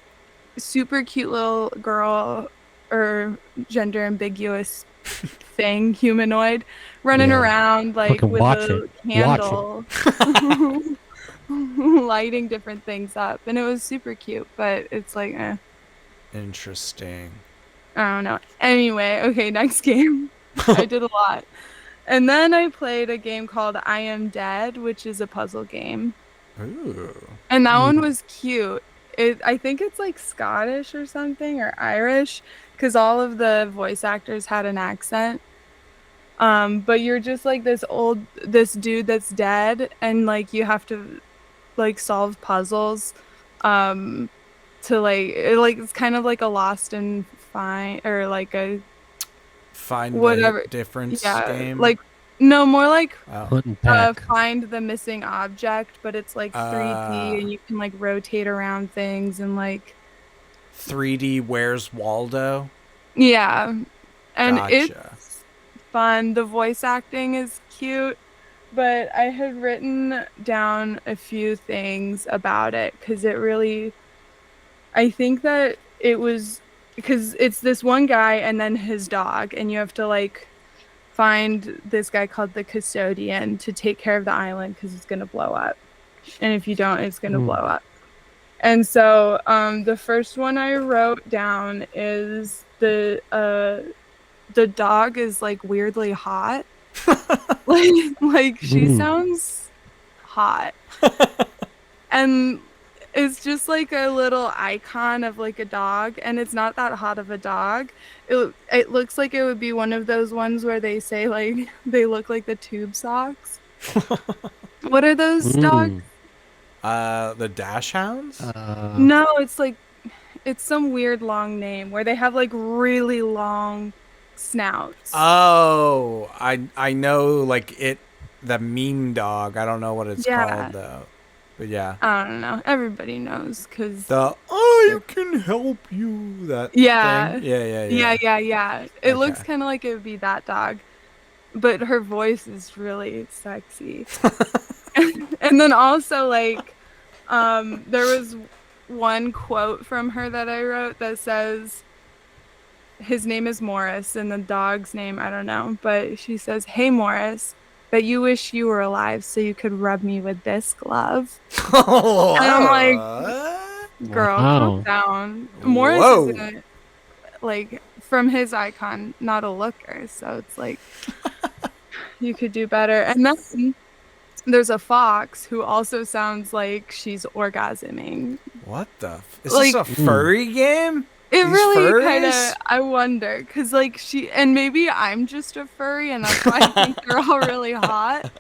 Speaker 2: super cute little girl or gender ambiguous thing, humanoid, running
Speaker 3: Yeah.
Speaker 2: around like
Speaker 3: Fucking
Speaker 2: with
Speaker 3: watch it.
Speaker 2: a
Speaker 3: Watch it.
Speaker 2: candle, lighting different things up, and it was super cute. But it's like,
Speaker 1: Interesting.
Speaker 2: I don't know. Anyway, okay, next game. I did a lot. And then I played a game called I Am Dead, which is a puzzle game.
Speaker 1: Ooh.
Speaker 2: And that one
Speaker 3: Mhm.
Speaker 2: was cute. I think it's like Scottish or something or Irish because all of the voice actors had an accent. But you're just like this dude that's dead and like you have to like solve puzzles to it's kind of like a lost and find or like a
Speaker 1: Find the
Speaker 2: whatever.
Speaker 1: difference
Speaker 2: Yeah,
Speaker 1: game.
Speaker 2: like No, more like
Speaker 1: Oh.
Speaker 3: Hunt and peck.
Speaker 2: find the missing object, but it's like 3D and you can like rotate around things and like
Speaker 1: 3D Where's Waldo?
Speaker 2: yeah. And
Speaker 1: Gotcha.
Speaker 2: it's fun. The voice acting is cute, but I had written down a few things about it because it really, I think that it was because it's this one guy and then his dog, and you have to like find this guy called the custodian to take care of the island because it's going to blow up. And if you don't, it's going to blow up. And so the first one I wrote down is the dog is like weirdly hot. like she sounds hot. And it's just like a little icon of like a dog, and it's not that hot of a dog. It looks like it would be one of those ones where they say like they look like the tube socks. What are those dogs?
Speaker 1: The Dash Hounds?
Speaker 2: No, it's some weird long name where they have like really long snouts.
Speaker 1: Oh, I know, like the meme dog. I don't know what it's called though. But yeah.
Speaker 2: I don't know. Everybody knows because
Speaker 1: The I can help you that thing.
Speaker 2: Yeah. It looks kind of like it would be that dog, but her voice is really sexy. And then also like there was one quote from her that I wrote that says his name is Morris and the dog's name I don't know, but she says, "Hey Morris, bet you wish you were alive so you could rub me with this glove."
Speaker 1: Oh,
Speaker 2: and I'm like, girl, calm down. Morris isn't like from his icon, not a looker, so it's like you could do better. And then there's a fox who also sounds like she's orgasming.
Speaker 1: What the? Is this a furry game?
Speaker 2: It
Speaker 1: These
Speaker 2: really kind of,
Speaker 1: furries?
Speaker 2: I wonder, because like and maybe I'm just a furry and that's why I think they're all really hot.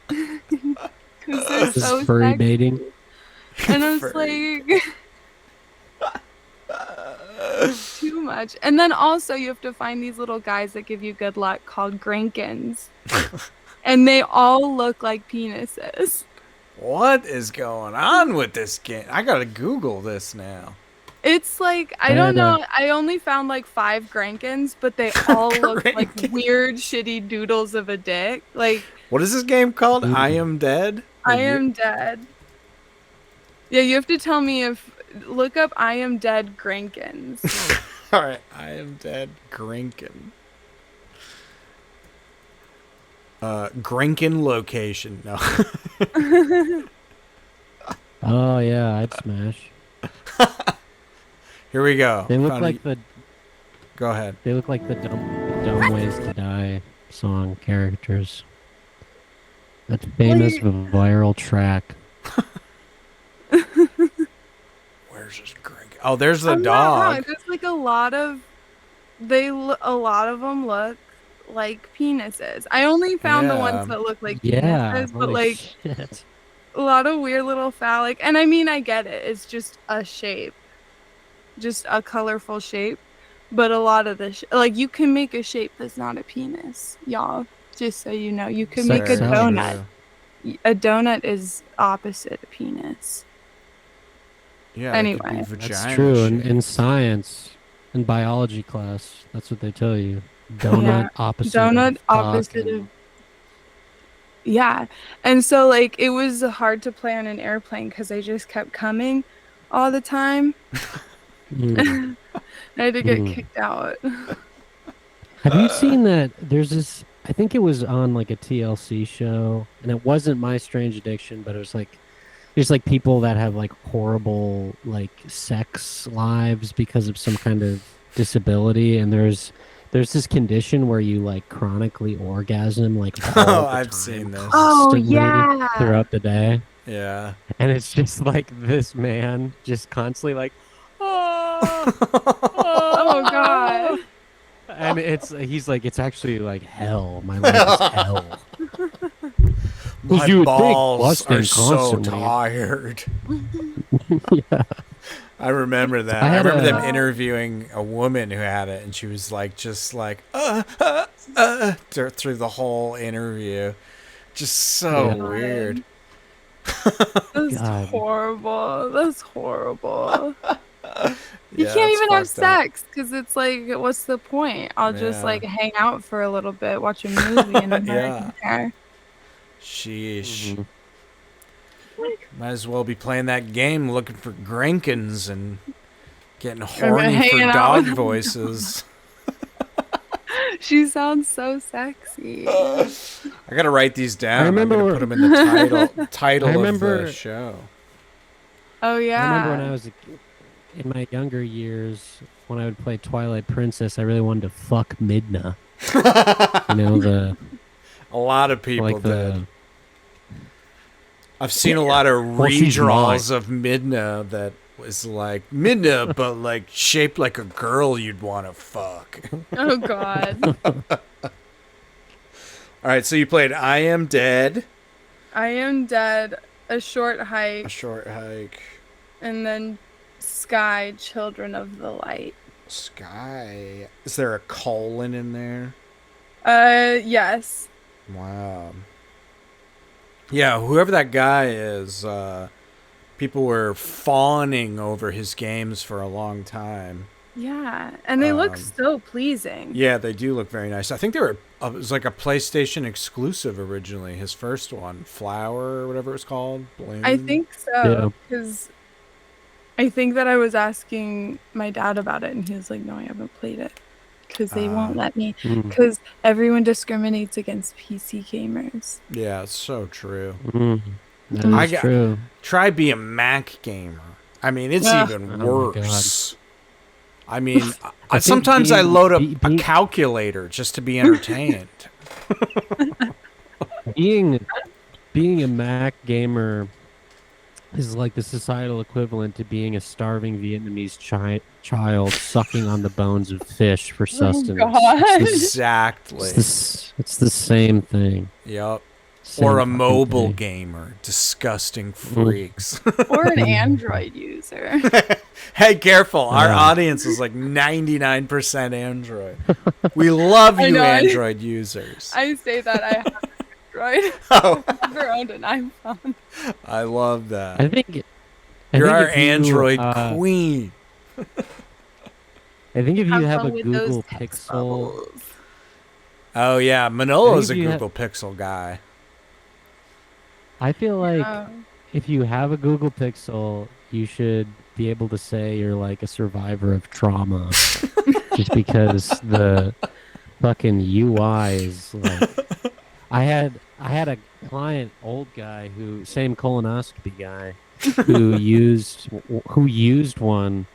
Speaker 2: Because they're so
Speaker 3: furry
Speaker 2: sexy.
Speaker 3: baiting.
Speaker 2: And it's like too much. And then also you have to find these little guys that give you good luck called Grankins. And they all look like penises.
Speaker 1: What is going on with this game? I gotta Google this now.
Speaker 2: It's like, I don't know. I only found like 5 Grankins, but they all look like weird, shitty doodles of a dick. Like,
Speaker 1: what is this game called? I Am Dead?
Speaker 2: I Am Dead. Yeah, you have to tell me look up I Am Dead Grankins.
Speaker 1: Alright, I Am Dead Grankin. Grankin location. No.
Speaker 3: Oh yeah, I'd smash.
Speaker 1: Here we go.
Speaker 3: They look like the.
Speaker 1: Go ahead.
Speaker 3: They look like the dumb ways to die song characters. That's famous viral track.
Speaker 1: Where's this Grankin? Oh, there's the dog.
Speaker 2: There's like a lot of them look like penises. I only found the ones that look like penises, but like
Speaker 3: shit.
Speaker 2: a lot of weird little phallic. And I mean, I get it. It's just a shape. Just a colorful shape, but a lot of the like you can make a shape that's not a penis, y'all. Just so you know, you can make a donut. A donut is opposite a penis.
Speaker 1: Yeah.
Speaker 2: Anyway,
Speaker 3: that's true. In science, in biology class, that's what they tell you. Donut opposite.
Speaker 2: Donut opposite of. Yeah, and so like it was hard to play on an airplane because I just kept coming all the time. I had to get kicked out.
Speaker 3: Have you seen that? There's this. I think it was on like a TLC show, and it wasn't My Strange Addiction, but it was like there's like people that have like horrible like sex lives because of some kind of disability, and there's this condition where you like chronically orgasm like all the
Speaker 1: I've
Speaker 3: time,
Speaker 1: seen this.
Speaker 2: Oh yeah,
Speaker 3: throughout the day.
Speaker 1: Yeah.
Speaker 3: And it's just like this man just constantly like, oh
Speaker 2: God.
Speaker 3: And he's like, it's actually like hell. My life is hell.
Speaker 1: My balls are so tired.
Speaker 3: Yeah.
Speaker 1: I remember that. I remember them interviewing a woman who had it, and she was like, just like, through the whole interview. Just so weird.
Speaker 2: That's horrible. That's horrible. You
Speaker 1: Yeah,
Speaker 2: can't
Speaker 1: it's
Speaker 2: even have
Speaker 1: fucked up.
Speaker 2: sex because it's like, what's the point? I'll just like hang out for a little bit, watch a movie, and then I don't care.
Speaker 1: Sheesh.
Speaker 3: Mm-hmm.
Speaker 1: Might as well be playing that game looking for Grankins and getting horny for
Speaker 2: hanging out
Speaker 1: dog
Speaker 2: with
Speaker 1: voices.
Speaker 2: She sounds so sexy.
Speaker 1: I gotta write these down.
Speaker 3: I remember
Speaker 1: I'm gonna put them in the title of the show.
Speaker 2: Oh yeah.
Speaker 3: I remember when I was in my younger years when I would play Twilight Princess. I really wanted to fuck Midna. You know
Speaker 1: a lot of people
Speaker 3: like
Speaker 1: did. I've seen a lot of redraws of Midna that was like Midna, but like shaped like a girl you'd want to fuck.
Speaker 2: Oh God.
Speaker 1: All right, so you played I Am Dead.
Speaker 2: I Am Dead, A Short Hike.
Speaker 1: A Short Hike.
Speaker 2: And then Sky, Children of the Light.
Speaker 1: Sky. Is there a colon in there?
Speaker 2: Yes.
Speaker 1: Wow. Yeah, whoever that guy is, people were fawning over his games for a long time.
Speaker 2: Yeah, and they look so pleasing.
Speaker 1: Yeah, they do look very nice. I think they were, it was like a PlayStation exclusive originally, his first one, Flower or whatever it was called. Bloom.
Speaker 2: I think so, because I think that I was asking my dad about it, and he was like, no, I haven't played it. Because they won't let me. Because everyone discriminates against PC gamers.
Speaker 1: Yeah, it's so true.
Speaker 3: That is true.
Speaker 1: Try be a Mac gamer. I mean, it's even worse. I mean, sometimes I load up a calculator just to be entertained.
Speaker 3: Being a Mac gamer is like the societal equivalent to being a starving Vietnamese child sucking on the bones of fish for sustenance.
Speaker 2: Oh, God.
Speaker 1: Exactly.
Speaker 3: It's the same thing.
Speaker 1: Yep.
Speaker 3: Same
Speaker 1: or a mobile
Speaker 3: thing.
Speaker 1: gamer. Disgusting freaks.
Speaker 2: Or an Android user.
Speaker 1: Hey, careful. Our audience is like 99% Android. We love you, Android users.
Speaker 2: I say that I have an Android.
Speaker 1: Oh.
Speaker 2: I've never owned an iPhone.
Speaker 1: I love that.
Speaker 3: I think
Speaker 1: You're our
Speaker 3: if you,
Speaker 1: Android queen.
Speaker 3: I think if you have a
Speaker 2: with
Speaker 3: Google
Speaker 2: those text
Speaker 3: Pixel.
Speaker 2: bubbles.
Speaker 1: Oh, yeah. Manolo's a
Speaker 3: you
Speaker 1: Google Pixel guy.
Speaker 3: I feel like if you have a Google Pixel, you should be able to say you're like a survivor of trauma. Just because the fucking UI is like... I had a client, old guy, same colonoscopy guy, who used one.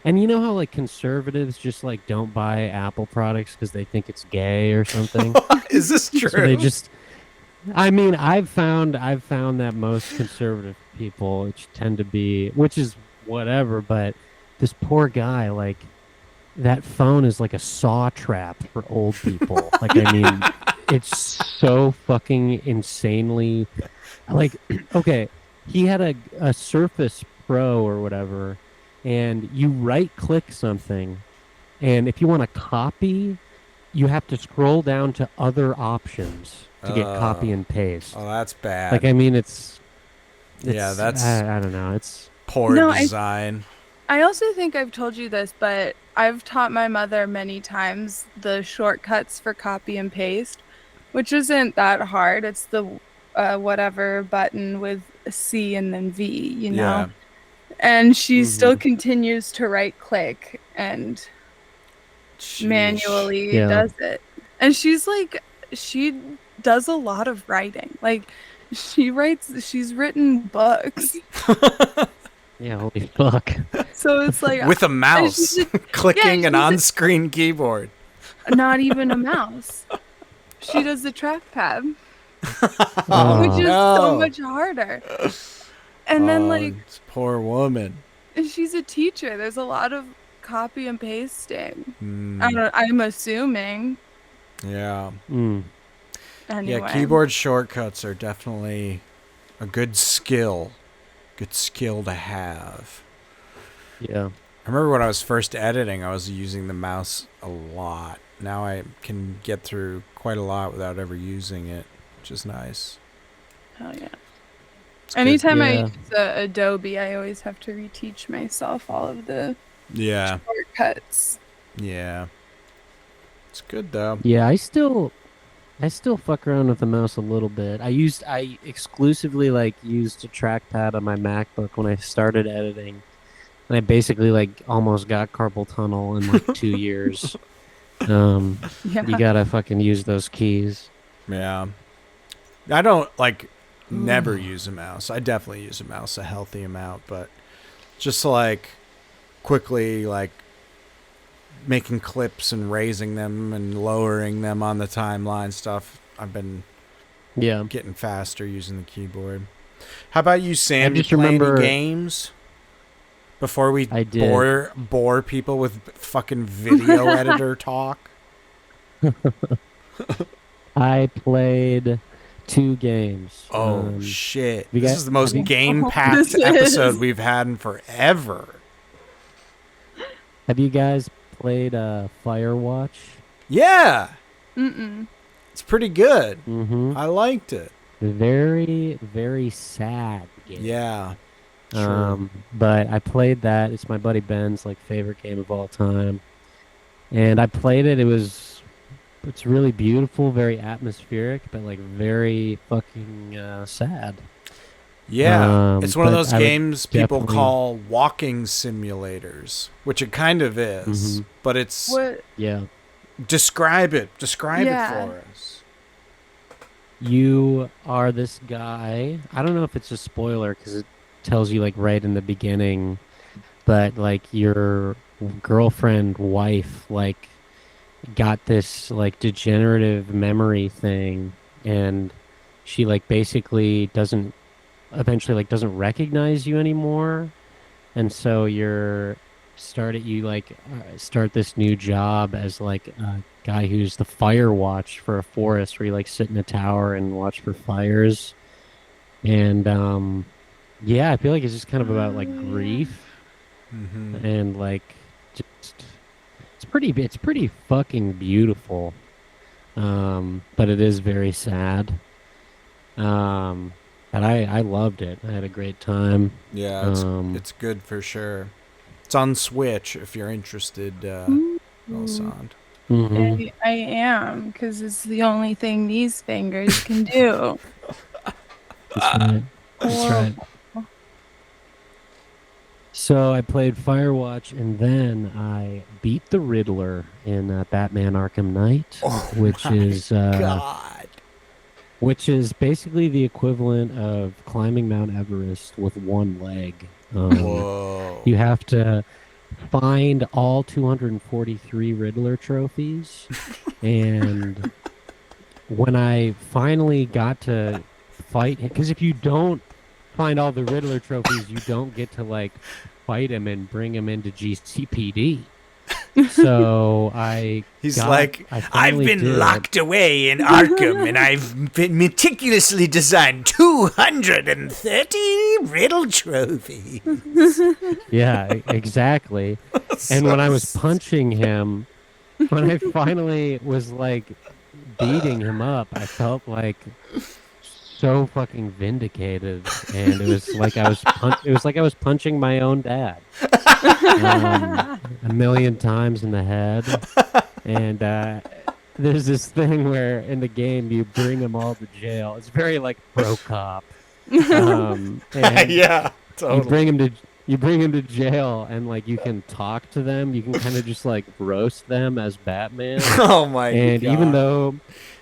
Speaker 3: And you know how like conservatives just like don't buy Apple products because they think it's gay or something?
Speaker 1: Is this true?
Speaker 3: So they just... I mean, I've found that most conservative people, which tend to be, which is whatever, but this poor guy, like, that phone is like a saw trap for old people. Like, I mean, it's so fucking insanely, like, okay, he had a Surface Pro or whatever, and you right-click something, and if you want to copy, you have to scroll down to other options to get copy and paste.
Speaker 1: Oh, that's bad.
Speaker 3: Like, I mean, it's
Speaker 1: yeah, that's...
Speaker 3: I don't know. It's
Speaker 1: poor design.
Speaker 2: I also think I've told you this, but I've taught my mother many times the shortcuts for copy and paste, which isn't that hard. It's the whatever button with a C and then V, you know?
Speaker 1: Yeah.
Speaker 2: And she still continues to right-click and manually does it. And she's like, she does a lot of writing. Like, she's written books.
Speaker 3: yeah, holy fuck.
Speaker 2: So it's like
Speaker 1: with a mouse, clicking an on-screen keyboard.
Speaker 2: Not even a mouse. She does the trackpad, which is so much harder. And then like,
Speaker 1: poor woman.
Speaker 2: She's a teacher. There's a lot of copy and pasting. I'm assuming.
Speaker 1: Yeah.
Speaker 2: Anyway.
Speaker 1: Yeah, keyboard shortcuts are definitely a good skill. Good skill to have.
Speaker 3: Yeah.
Speaker 1: I remember when I was first editing, I was using the mouse a lot. Now I can get through quite a lot without ever using it, which is nice.
Speaker 2: Hell yeah.
Speaker 1: It's good.
Speaker 2: Anytime I
Speaker 3: Yeah.
Speaker 2: use Adobe, I always have to reteach myself all of the
Speaker 1: Yeah,
Speaker 2: shortcuts.
Speaker 1: yeah. It's good though.
Speaker 3: Yeah, I still fuck around with the mouse a little bit. I exclusively like used a trackpad on my MacBook when I started editing. And I basically like almost got carpal tunnel in like 2 years. You
Speaker 2: Yeah.
Speaker 3: gotta fucking use those keys.
Speaker 1: Yeah. I don't never use a mouse. I definitely use a mouse a healthy amount, but just like quickly making clips and raising them and lowering them on the timeline stuff. I've been getting faster using the keyboard. How about you, Sam?
Speaker 3: I just
Speaker 1: you play any
Speaker 3: remember-
Speaker 1: games before we
Speaker 3: I did.
Speaker 1: bore people with fucking video editor talk?
Speaker 3: I played 2 games.
Speaker 1: Oh shit!
Speaker 3: you
Speaker 1: This
Speaker 3: guys-
Speaker 1: is the most
Speaker 3: have you-
Speaker 1: game-packed
Speaker 2: This is.
Speaker 1: episode we've had in forever.
Speaker 3: Have you guys played Firewatch?
Speaker 1: Yeah,
Speaker 2: Mm-mm.
Speaker 1: it's pretty good.
Speaker 3: Mm-hmm.
Speaker 1: I liked it.
Speaker 3: Very, very sad game.
Speaker 1: Yeah. True.
Speaker 3: But I played that. It's my buddy Ben's favorite game of all time. And I played it. It's really beautiful, very atmospheric, but very fucking sad.
Speaker 1: Yeah, it's one of
Speaker 3: but
Speaker 1: those
Speaker 3: I would
Speaker 1: games people
Speaker 3: definitely-
Speaker 1: call walking simulators, which it kind of is.
Speaker 3: Mhm.
Speaker 1: But it's
Speaker 2: What?
Speaker 3: Yeah.
Speaker 1: describe it
Speaker 2: Yeah.
Speaker 1: for us.
Speaker 3: You are this guy. I don't know if it's a spoiler because it tells you right in the beginning, but your girlfriend, wife, got this degenerative memory thing, and she basically doesn't eventually doesn't recognize you anymore, and so you start this new job as a guy who's the Firewatch for a forest, where you sit in a tower and watch for fires. And yeah, I feel it's just kind of about grief
Speaker 1: Mm-hmm.
Speaker 3: and just it's pretty fucking beautiful. But it is very sad. But I loved it. I had a great time.
Speaker 1: Yeah, it's good for sure. It's on Switch if you're interested, Alsand.
Speaker 3: Mhm.
Speaker 2: I am, because it's the only thing these fingers can do.
Speaker 3: That's right. That's right. So I played Firewatch, and then I beat the Riddler in Batman Arkham Knight,
Speaker 1: God.
Speaker 3: which is basically the equivalent of climbing Mount Everest with one leg.
Speaker 1: Whoa.
Speaker 3: You have to find all 243 Riddler trophies, and when I finally got to fight him, because if you don't find all the Riddler trophies, you don't get to fight him and bring him into GCPD. So
Speaker 1: He's
Speaker 3: I
Speaker 1: I've
Speaker 3: finally
Speaker 1: been
Speaker 3: did.
Speaker 1: locked away in Arkham, and I've been meticulously designed 230 riddle trophies.
Speaker 3: Yeah, exactly. And when I was punching him, when I finally was beating him up, I felt so fucking vindicated, and it was I was punching my own dad a million times in the head. And there's this thing where in the game you bring them all to jail. It's very pro cop. And
Speaker 1: Yeah, totally.
Speaker 3: you bring him to jail, and you can talk to them. You can kind of just roast them as Batman.
Speaker 1: Oh my
Speaker 3: And
Speaker 1: god.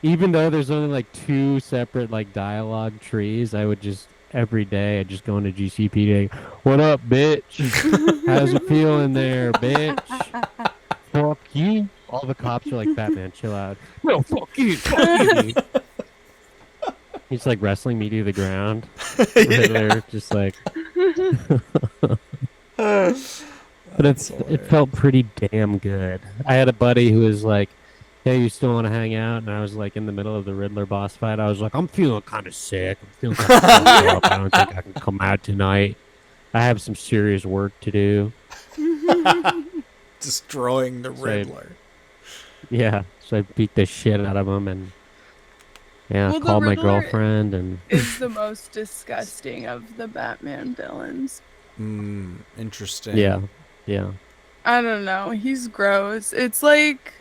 Speaker 3: even though there's only 2 separate dialogue trees, I would just every day I'd just go into GCPD. What up, bitch? How's it feeling there, bitch? Fuck you. All the cops are Batman, chill out. No, fuck you. Fuck you. He's wrestling me to the ground. Riddler just But it felt pretty damn good. I had a buddy who was hey, you still want to hang out? And I was in the middle of the Riddler boss fight. I was I'm feeling kind of sick. I'm feeling kind of up. I don't think I can come out tonight. I have some serious work to do.
Speaker 1: Destroying the Riddler.
Speaker 3: Yeah, so I beat the shit out of him and
Speaker 2: Well, the
Speaker 3: called my
Speaker 2: Riddler
Speaker 3: girlfriend and
Speaker 2: is the most disgusting of the Batman villains.
Speaker 1: Interesting.
Speaker 3: yeah.
Speaker 2: I don't know. He's gross. It's like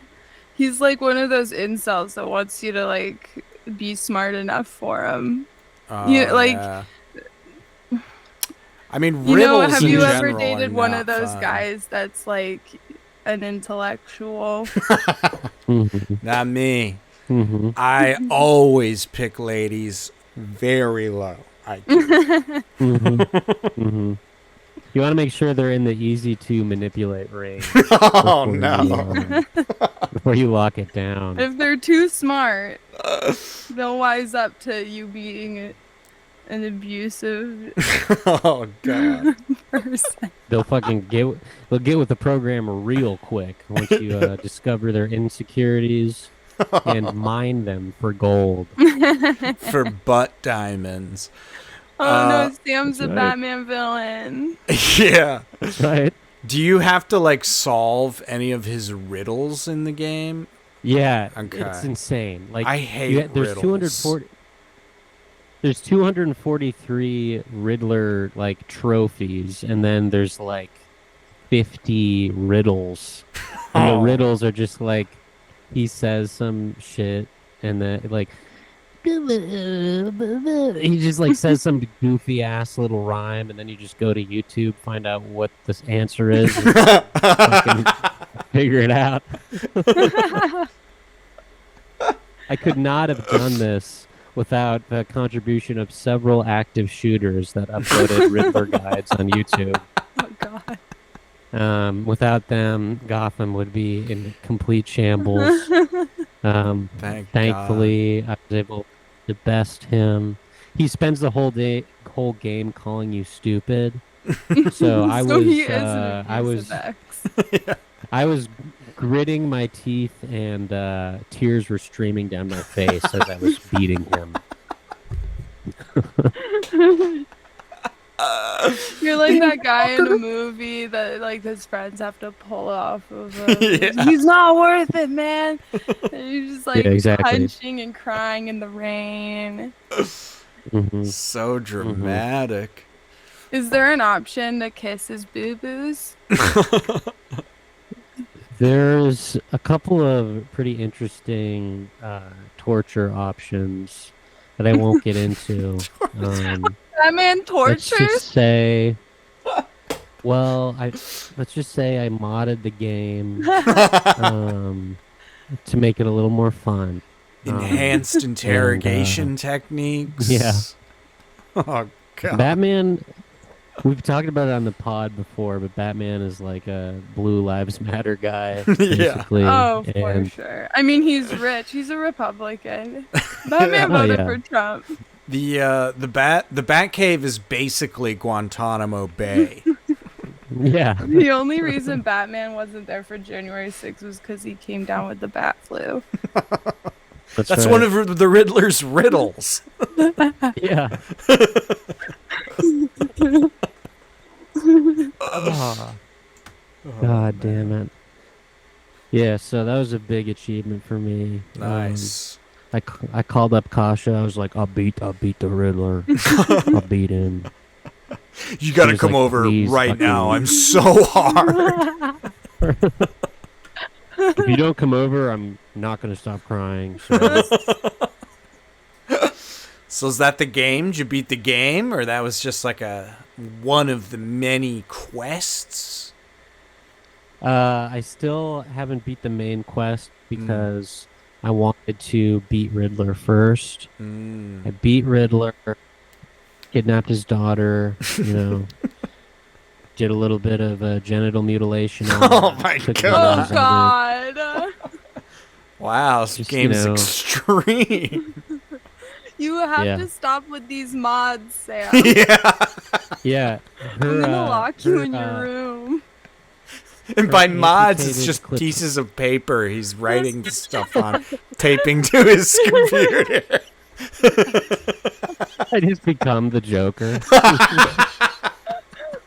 Speaker 2: he's like one of those incels that wants you to like be smart enough for him.
Speaker 1: Yeah. I mean,
Speaker 2: You know,
Speaker 1: riddles
Speaker 2: have
Speaker 1: in
Speaker 2: you ever
Speaker 1: general
Speaker 2: dated
Speaker 1: are
Speaker 2: one of
Speaker 1: not
Speaker 2: those
Speaker 1: fun.
Speaker 2: guys that's like an intellectual?
Speaker 1: Not me.
Speaker 3: Mm-hmm.
Speaker 1: I always pick ladies very low. I do.
Speaker 3: You want to make sure they're in the easy to manipulate range.
Speaker 1: Oh,
Speaker 3: before
Speaker 1: no.
Speaker 3: before you lock it down.
Speaker 2: If they're too smart, they'll wise up to you being an abusive
Speaker 1: Oh, God.
Speaker 2: person.
Speaker 3: They'll get with the program real quick once you discover their insecurities and mine them for gold.
Speaker 1: For butt diamonds.
Speaker 2: Oh no, Sam's
Speaker 3: that's
Speaker 2: a
Speaker 3: right.
Speaker 2: Batman villain.
Speaker 1: Yeah.
Speaker 3: That's right.
Speaker 1: Do you have to, like, solve any of his riddles in the game?
Speaker 3: Yeah,
Speaker 1: Okay.
Speaker 3: it's insane. Like
Speaker 1: I hate
Speaker 3: there's
Speaker 1: riddles.
Speaker 3: 240. There's 243 Riddler like trophies, and then there's like 50 riddles, and the riddles are just like he says some shit, and then like he just like says some goofy ass little rhyme, and then you just go to YouTube, find out what this answer is, and fucking figure it out. I could not have done this without the contribution of several active shooters that uploaded Riddler guides on YouTube.
Speaker 2: Oh god.
Speaker 3: Without them, Gotham would be in complete shambles. Thankfully, I was able to best him. He spends the whole game calling you stupid. So I was,
Speaker 2: he is an abusive ex.
Speaker 3: I was gritting my teeth, and tears were streaming down my face as I was beating him.
Speaker 2: You're like that guy in a movie that like his friends have to pull off of him.
Speaker 1: Yeah.
Speaker 2: He's not worth it, man. And you're just like
Speaker 3: Yeah, exactly.
Speaker 2: punching and crying in the rain.
Speaker 1: So dramatic.
Speaker 2: Is there an option to kiss his boo-boos?
Speaker 3: There's a couple of pretty interesting torture options that I won't get into.
Speaker 2: Batman
Speaker 3: Let's
Speaker 2: torture?
Speaker 3: just say, well, let's just say I modded the game to make it a little more fun.
Speaker 1: Enhanced interrogation techniques.
Speaker 3: Yeah.
Speaker 1: Oh, God.
Speaker 3: Batman, we've talked about it on the pod before, but Batman is like a Blue Lives Matter guy, basically.
Speaker 2: Oh, for
Speaker 3: and
Speaker 2: sure. I mean, he's rich. He's a Republican. Batman voted for Trump.
Speaker 1: The Batcave is basically Guantanamo Bay.
Speaker 3: yeah,
Speaker 2: The only reason Batman wasn't there for January 6th was because he came down with the bat flu.
Speaker 1: That's
Speaker 3: right.
Speaker 1: one of the Riddler's riddles.
Speaker 3: Yeah. God damn it. Yeah, so that was a big achievement for me.
Speaker 1: Nice.
Speaker 3: I called up Kasha. I was like, I'll beat the Riddler. I'll beat him.
Speaker 1: You gotta
Speaker 3: was
Speaker 1: come
Speaker 3: like,
Speaker 1: over
Speaker 3: "Please,
Speaker 1: right
Speaker 3: fucking-"
Speaker 1: now. I'm so hard.
Speaker 3: If you don't come over, I'm not gonna stop crying. So.
Speaker 1: So is that the game? Did you beat the game, or that was just like one of the many quests?
Speaker 3: I still haven't beat the main quest because I wanted to beat Riddler first. I beat Riddler, kidnapped his daughter, did a little bit of genital mutilation on her.
Speaker 1: Oh my
Speaker 3: took
Speaker 1: God.
Speaker 3: videos
Speaker 2: Oh,
Speaker 3: of it.
Speaker 2: God.
Speaker 1: Wow, this
Speaker 3: Just,
Speaker 1: game's extreme.
Speaker 2: You have
Speaker 3: Yeah.
Speaker 2: to stop with these mods, Sam.
Speaker 1: Yeah.
Speaker 3: Yeah.
Speaker 2: I'm gonna lock you in your room.
Speaker 1: And by mods, it's
Speaker 3: amputated
Speaker 1: just
Speaker 3: clip-
Speaker 1: pieces of paper he's writing the stuff on, taping to his computer.
Speaker 3: I just become the Joker.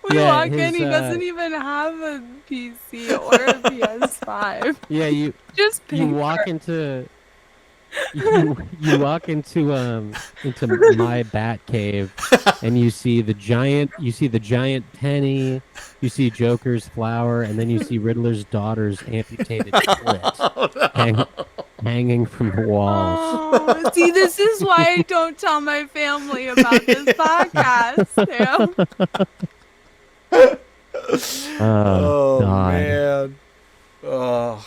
Speaker 2: We
Speaker 3: Yeah,
Speaker 2: walk in,
Speaker 3: his,
Speaker 2: he doesn't even have a PC or a PS5.
Speaker 3: Yeah,
Speaker 2: Just
Speaker 3: you
Speaker 2: paper.
Speaker 3: walk into you walk into my bat cave, and you see the giant penny, you see Joker's flower, and then you see Riddler's daughter's amputated clit hanging from the walls.
Speaker 2: Oh, see, this is why I don't tell my family about this podcast, Sam.
Speaker 3: Oh, God.
Speaker 1: man. Oh,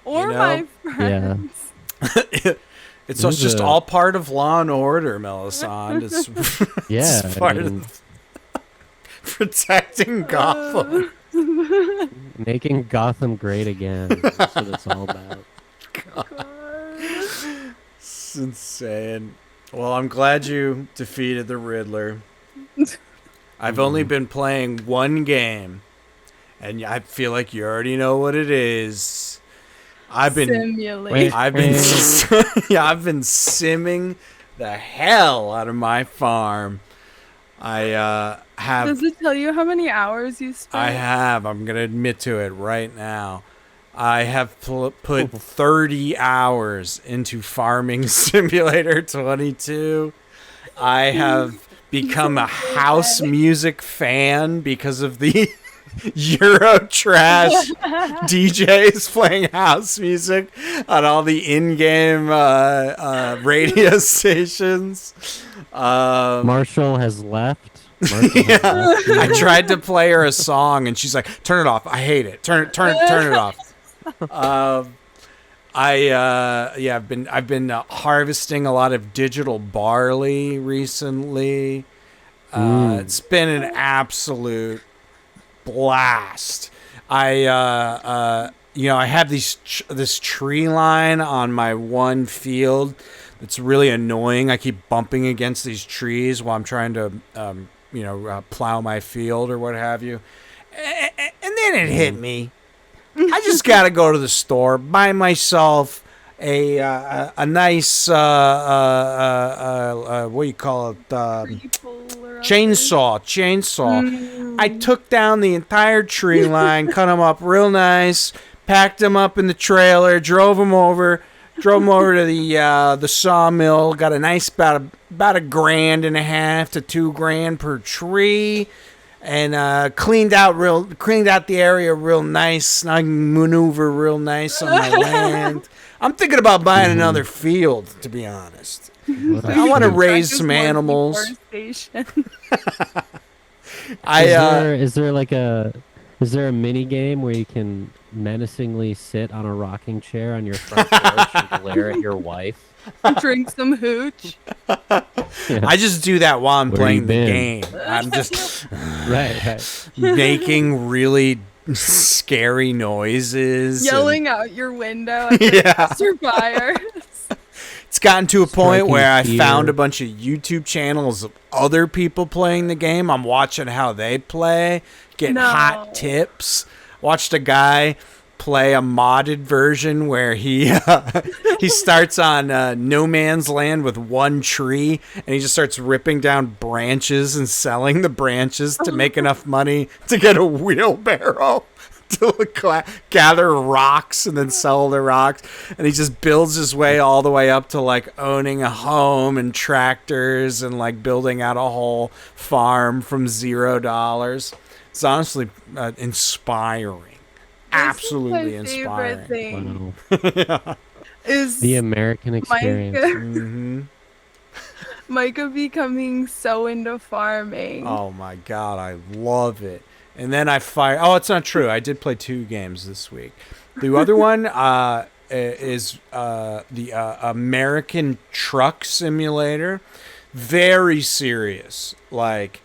Speaker 2: Or
Speaker 1: You know?
Speaker 2: my friends.
Speaker 1: it's
Speaker 3: It was
Speaker 1: just
Speaker 3: a-
Speaker 1: all part of Law and Order, Melisande. It's,
Speaker 3: Yeah,
Speaker 1: it's
Speaker 3: I
Speaker 1: part
Speaker 3: mean,
Speaker 1: of protecting Gotham.
Speaker 3: making Gotham great again. That's what it's all about.
Speaker 1: It's insane. Well, I'm glad you defeated the Riddler. I've only been playing one game, and I feel like you already know what it is. I've been
Speaker 2: Simulate.
Speaker 1: I've been simming the hell out of my farm. I have
Speaker 2: Does it tell you how many hours you spent?
Speaker 1: I have. I'm going to admit to it right now. I have put 30 hours into Farming Simulator 22. I have become a house music fan because of the Euro trash DJs playing house music on all the in-game radio stations.
Speaker 3: Marshall has left.
Speaker 1: Yeah. I tried to play her a song and she's like, "Turn it off. I hate it. Turn it off." I've been harvesting a lot of digital barley recently. It's been an absolute blast. I have this tree line on my one field that's really annoying. I keep bumping against these trees while I'm trying to plow my field or what have you. And then it hit me. I just got to go to the store, buy myself a nice what do you call it? Chainsaw. I took down the entire tree line, cut them up real nice, packed them up in the trailer, drove them over to the sawmill. Got a nice about $1.50 to $2,000 per tree. And cleaned out the area real nice. I can maneuver real nice on my land. I'm thinking about buying another field, to be honest. I want to raise some animals.
Speaker 3: Is there a mini game where you can menacingly sit on a rocking chair on your front porch and glare at your wife?
Speaker 2: Drink some hooch.
Speaker 1: I just do that while I'm
Speaker 3: Where
Speaker 1: playing
Speaker 3: you
Speaker 1: the
Speaker 3: been?
Speaker 1: game. I'm just
Speaker 3: Right.
Speaker 1: making really scary noises.
Speaker 2: Yelling out your window at
Speaker 1: Yeah.
Speaker 2: passerbyers.
Speaker 1: It's gotten to a point
Speaker 3: Striking
Speaker 1: where I
Speaker 3: fear.
Speaker 1: found a bunch of YouTube channels of other people playing the game. I'm watching how they play, getting
Speaker 2: No.
Speaker 1: hot tips. Watched a guy play a modded version where he starts on no man's land with one tree, and he just starts ripping down branches and selling the branches to make enough money to get a wheelbarrow to gather rocks and then sell the rocks. And he just builds his way all the way up to like owning a home and tractors and like building out a whole farm from $0. It's honestly inspiring. Absolutely
Speaker 2: This is
Speaker 1: inspiring.
Speaker 2: my favorite thing
Speaker 3: Wow.
Speaker 2: is
Speaker 3: The American experience.
Speaker 1: Mm-hmm.
Speaker 2: Micah becoming so into farming.
Speaker 1: Oh my god, I love it. And then I fire. Oh, it's not true. I did play 2 games this week. The other one is the American Truck Simulator. Very serious. Like,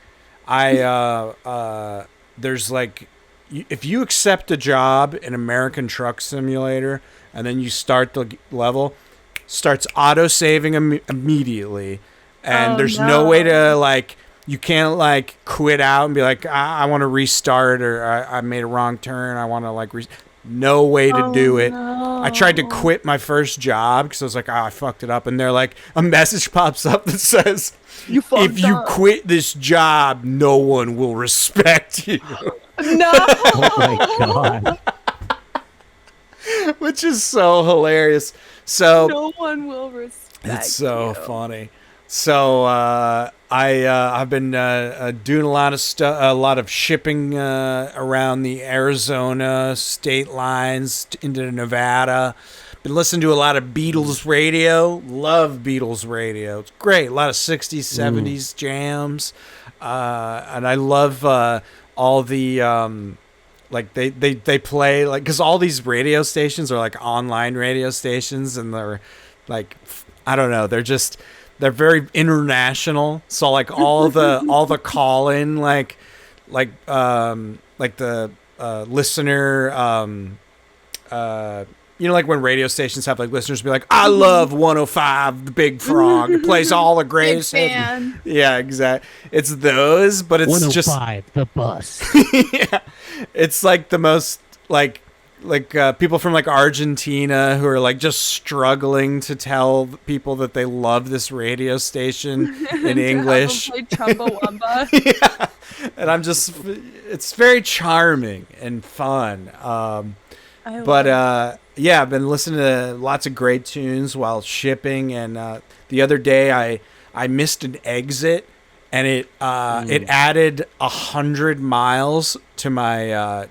Speaker 1: there's like, if you accept a job in American Truck Simulator and then you start the level, starts auto saving immediately, and there's no way to like. You can't like quit out and be like, I want to restart, or I made a wrong turn. I want to like No way to do it.
Speaker 2: No.
Speaker 1: I tried to quit my first job because I was like, I fucked it up. And they're like, a message pops up that says, if you quit this job, no one will respect you.
Speaker 2: No.
Speaker 3: Oh my god.
Speaker 1: Which is so hilarious. So
Speaker 2: No one will respect
Speaker 1: it's so
Speaker 2: you.
Speaker 1: funny. So I've been doing a lot of shipping around the Arizona state lines into Nevada. Been listening to a lot of Beatles radio. Love Beatles radio. It's great. A lot of 60s, 70s jams. And I love all the like they play like, because all these radio stations are like online radio stations, and they're like, I don't know, they're very international. So like all the call in like the listener you know, like when radio stations have like listeners be like, I love 105 the Big Frog. It plays all the greatest
Speaker 2: Big
Speaker 1: hits.
Speaker 2: fan.
Speaker 1: Yeah, exactly. It's those, but it's just
Speaker 3: 105, the bus.
Speaker 1: yeah. It's like the most like people from like Argentina who are like just struggling to tell people that they love this radio station in English.
Speaker 2: Play Chumbawamba.
Speaker 1: Yeah. And I'm just, it's very charming and fun. Yeah, I've been listening to lots of great tunes while shipping, and the other day I missed an exit, and it added 100 miles to my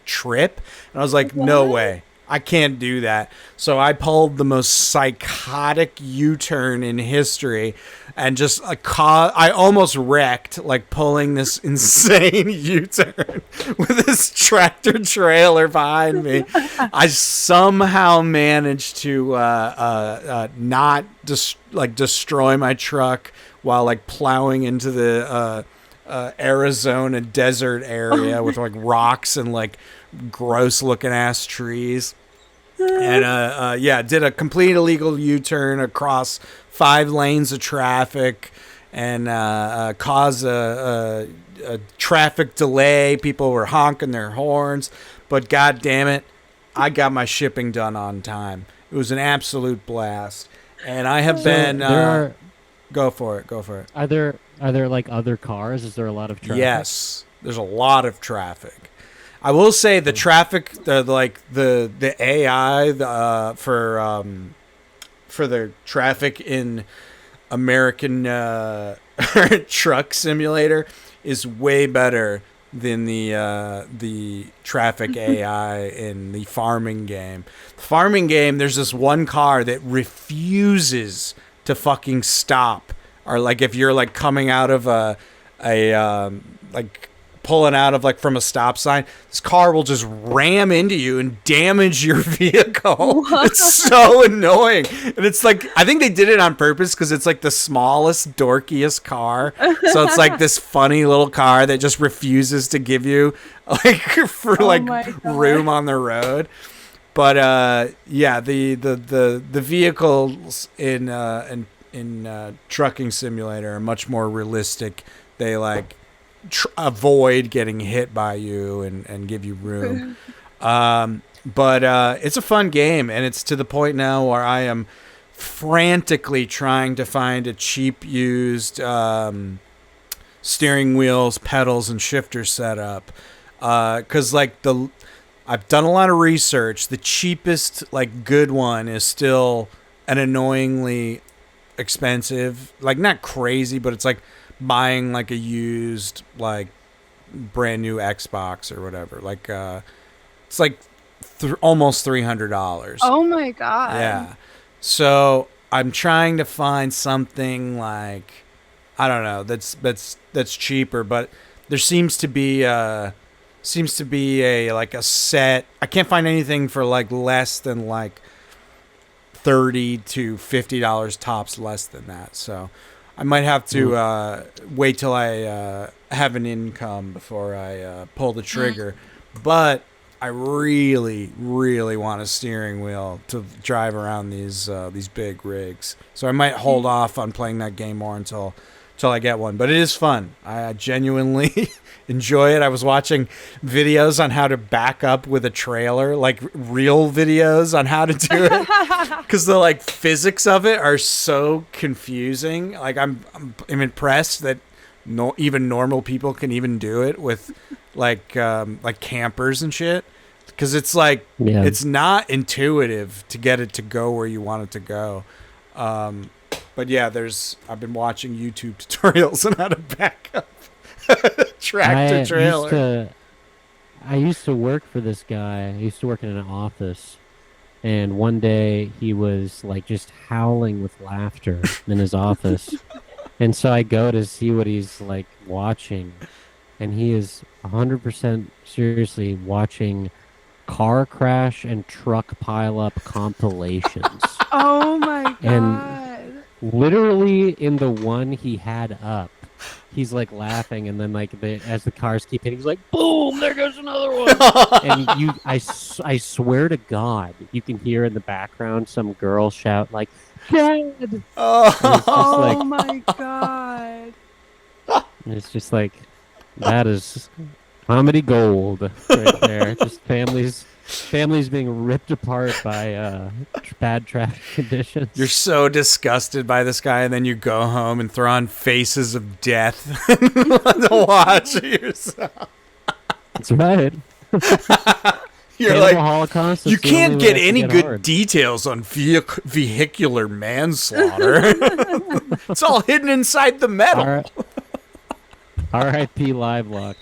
Speaker 1: trip, and I was like, no way, I can't do that. So I pulled the most psychotic U-turn in history, and just I almost wrecked, like pulling this insane U-turn with this tractor trailer behind me. I somehow managed to not destroy my truck while like plowing into the Arizona desert area with like rocks and like gross looking ass trees. And did a complete illegal U-turn across 5 lanes of traffic, and caused a traffic delay. People were honking their horns, but god damn it, I got my shipping done on time. It was an absolute blast, and I have been. Go for it.
Speaker 3: Are there like other cars? Is there a lot of traffic?
Speaker 1: Yes, there's a lot of traffic. I will say the traffic, the AI for the traffic in American Truck Simulator is way better than the traffic AI in the farming game. The farming game, there's this one car that refuses to fucking stop, or like if you're like coming out of like pulling out of like from a stop sign, this car will just ram into you and damage your vehicle. It's so annoying. And it's like, I think they did it on purpose because it's like the smallest, dorkiest car. So it's like this funny little car that just refuses to give you like for room on the road. But the vehicles in Trucking Simulator are much more realistic. They like avoid getting hit by you and give you room. But it's a fun game, and it's to the point now where I am frantically trying to find a cheap used steering wheels, pedals, and shifter setup. Because I've done a lot of research. The cheapest like good one is still an annoyingly expensive, like not crazy, but it's like buying like a used like brand new Xbox or whatever. Like it's like almost $300.
Speaker 2: Oh my god.
Speaker 1: Yeah. So I'm trying to find something like, I don't know, that's cheaper, but there seems to be a like a set. I can't find anything for like less than like $30 to $50 tops, less than that. So I might have to wait till I have an income before I pull the trigger. But I really, really want a steering wheel to drive around these big rigs. So I might hold off on playing that game more until I get one. But it is fun. I genuinely enjoy it. I was watching videos on how to back up with a trailer, like real videos on how to do it, because the like physics of it are so confusing. Like I'm impressed that even normal people can even do it with like campers and shit. Because it's like it's not intuitive to get it to go where you want it to go. But yeah, I've been watching YouTube tutorials on how to back up tractor trailer.
Speaker 3: I used to work for this guy. I used to work in an office, and one day he was like just howling with laughter in his office. And so I go to see what he's like watching, and he is 100% seriously watching car crash and truck pileup compilations.
Speaker 2: Oh my god.
Speaker 3: And literally in the one he had up, he's like laughing, and then like as the cars keep hitting, he's like, boom, there goes another one. And I swear to God, you can hear in the background some girl shout like, Dad!
Speaker 2: Oh my god.
Speaker 3: And it's just like, that is comedy gold right there. Just families being ripped apart by bad traffic conditions.
Speaker 1: You're so disgusted by this guy, and then you go home and throw on Faces of Death to watch it yourself.
Speaker 3: That's right.
Speaker 1: You're like,
Speaker 3: Holocaust,
Speaker 1: you can't get any good details on vehicular manslaughter. It's all hidden inside the metal.
Speaker 3: R.I.P. Live Leak.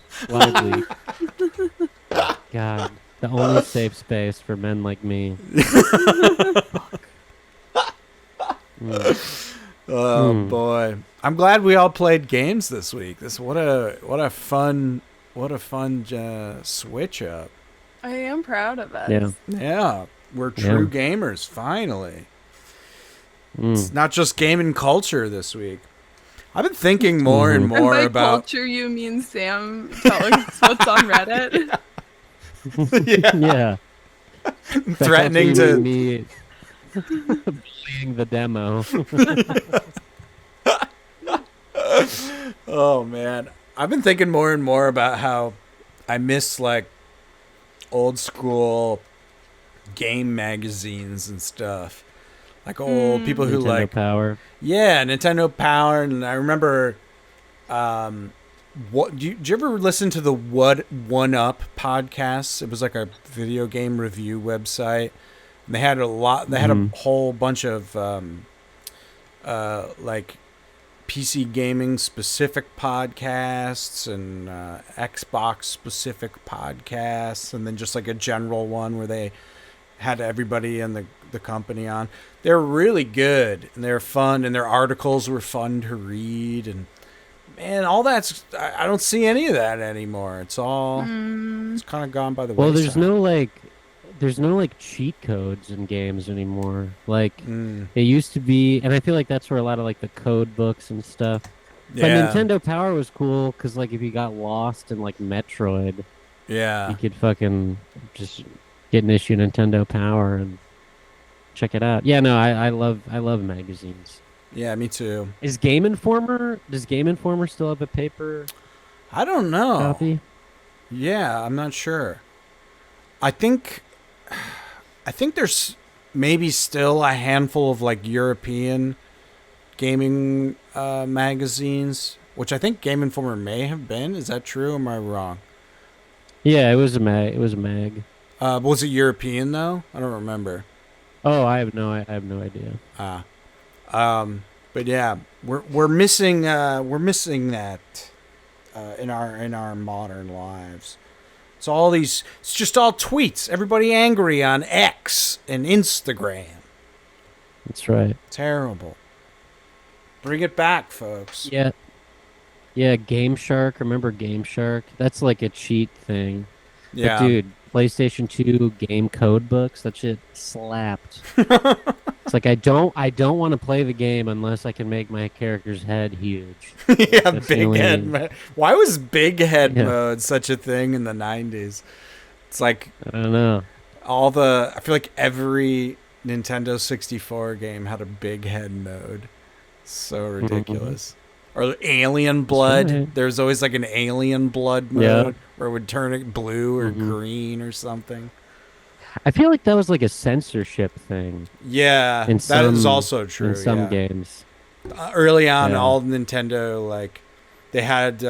Speaker 3: God, the only safe space for men like me.
Speaker 1: Boy, I'm glad we all played games this week. What a fun switch up.
Speaker 2: I am proud of us.
Speaker 1: Yeah, we're true gamers finally. It's not just gaming culture this week. I've been thinking more and more
Speaker 2: and by
Speaker 1: about
Speaker 2: culture. You mean Sam telling us what's on Reddit?
Speaker 3: Yeah.
Speaker 1: Threatening to
Speaker 3: me bullying the demo.
Speaker 1: Oh man, I've been thinking more and more about how I miss like old school game magazines and stuff. Like old people who
Speaker 3: Nintendo
Speaker 1: like
Speaker 3: Power.
Speaker 1: Yeah, Nintendo Power. And I remember did you ever listen to the One Up podcast? It was like a video game review website. And they had a whole bunch of like PC gaming specific podcasts and Xbox specific podcasts, and then just like a general one where they had everybody in the company on. They're really good, and they're fun, and their articles were fun to read, and man, all that's I don't see any of that anymore. It's all it's kind of gone by the wayside.
Speaker 3: Well, there's no like cheat codes in games anymore. Like it used to be, and I feel like that's where a lot of like the code books and stuff.
Speaker 1: Yeah.
Speaker 3: But Nintendo Power was cool because like if you got lost in like Metroid,
Speaker 1: yeah,
Speaker 3: you could fucking just get an issue Nintendo Power and check it out. Yeah, no, I love magazines.
Speaker 1: Yeah, me too.
Speaker 3: Does Game Informer still have a paper
Speaker 1: I don't know.
Speaker 3: copy?
Speaker 1: Yeah, I'm not sure. I think there's maybe still a handful of like European gaming magazines, which I think Game Informer may have been. Is that true? Or am I wrong?
Speaker 3: Yeah, it was a mag.
Speaker 1: Was it European though? I don't remember.
Speaker 3: Oh, I have no idea.
Speaker 1: But yeah, we're missing that in our modern lives. It's just all tweets. Everybody angry on X and Instagram.
Speaker 3: That's right.
Speaker 1: Terrible. Bring it back, folks.
Speaker 3: Yeah. Yeah, Game Shark. Remember Game Shark? That's like a cheat thing.
Speaker 1: Yeah.
Speaker 3: But dude, PlayStation 2 game code books, that shit slapped. It's like I don't want to play the game unless I can make my character's head huge.
Speaker 1: Yeah, big head mode. Why was big head mode such a thing in the 90s? It's like
Speaker 3: I don't know.
Speaker 1: I feel like every Nintendo 64 game had a big head mode. So ridiculous. Or alien blood.
Speaker 3: right.
Speaker 1: There's always like an alien blood mode
Speaker 3: Yeah.
Speaker 1: where it would turn it blue or
Speaker 3: Mhm.
Speaker 1: green or something.
Speaker 3: I feel like that was like a censorship thing
Speaker 1: Yeah,
Speaker 3: in
Speaker 1: that is
Speaker 3: some
Speaker 1: also true.
Speaker 3: in some
Speaker 1: yeah.
Speaker 3: games.
Speaker 1: Early on,
Speaker 3: Yeah.
Speaker 1: all Nintendo, like, they had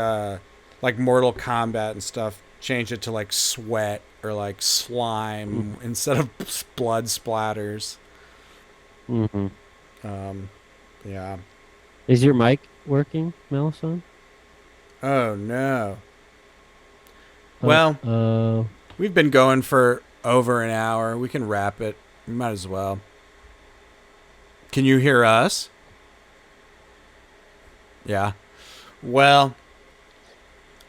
Speaker 1: like Mortal Kombat and stuff, changed it to like sweat or like slime instead of blood splatters.
Speaker 3: Hmm.
Speaker 1: Yeah.
Speaker 3: Is your mic working, Melissa?
Speaker 1: Oh no. Well,
Speaker 3: Oh,
Speaker 1: we've been going for over an hour. We can wrap it. We might as well. Can you hear us? Yeah. Well,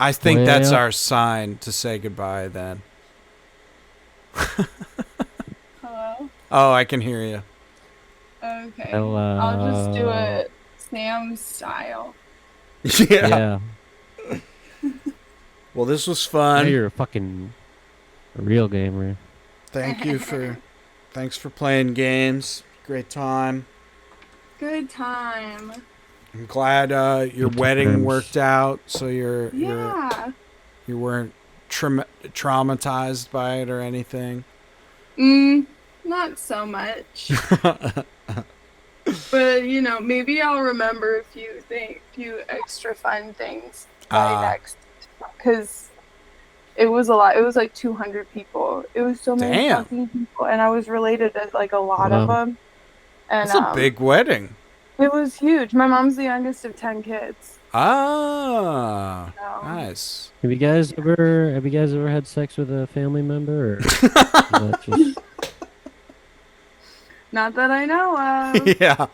Speaker 1: I think that's
Speaker 3: Well.
Speaker 1: our sign to say goodbye then.
Speaker 2: Hello?
Speaker 1: Oh, I can hear you.
Speaker 2: Okay.
Speaker 3: Hello.
Speaker 2: I'll just do it Sam style.
Speaker 3: Yeah.
Speaker 1: Well, this was
Speaker 3: Now
Speaker 1: fun.
Speaker 3: you're a real gamer.
Speaker 1: Thanks for playing games. Great time.
Speaker 2: Good time.
Speaker 1: I'm glad your
Speaker 3: Good
Speaker 1: wedding
Speaker 3: times.
Speaker 1: worked out, so you
Speaker 2: Yeah.
Speaker 1: weren't traumatized by it or anything.
Speaker 2: Not so much. But maybe I'll remember a few extra fun things by next, because it was a lot. It was like 200 people. It was so many
Speaker 1: Damn.
Speaker 2: fucking people, and I was related to like a lot of
Speaker 3: Wow.
Speaker 2: them. And
Speaker 1: That's a big wedding.
Speaker 2: It was huge. My mom's the youngest of 10 kids.
Speaker 1: Ah,
Speaker 2: So.
Speaker 1: nice.
Speaker 3: Have you guys ever had sex with a family member? Or is that just
Speaker 2: Not that I know of.
Speaker 1: Yeah.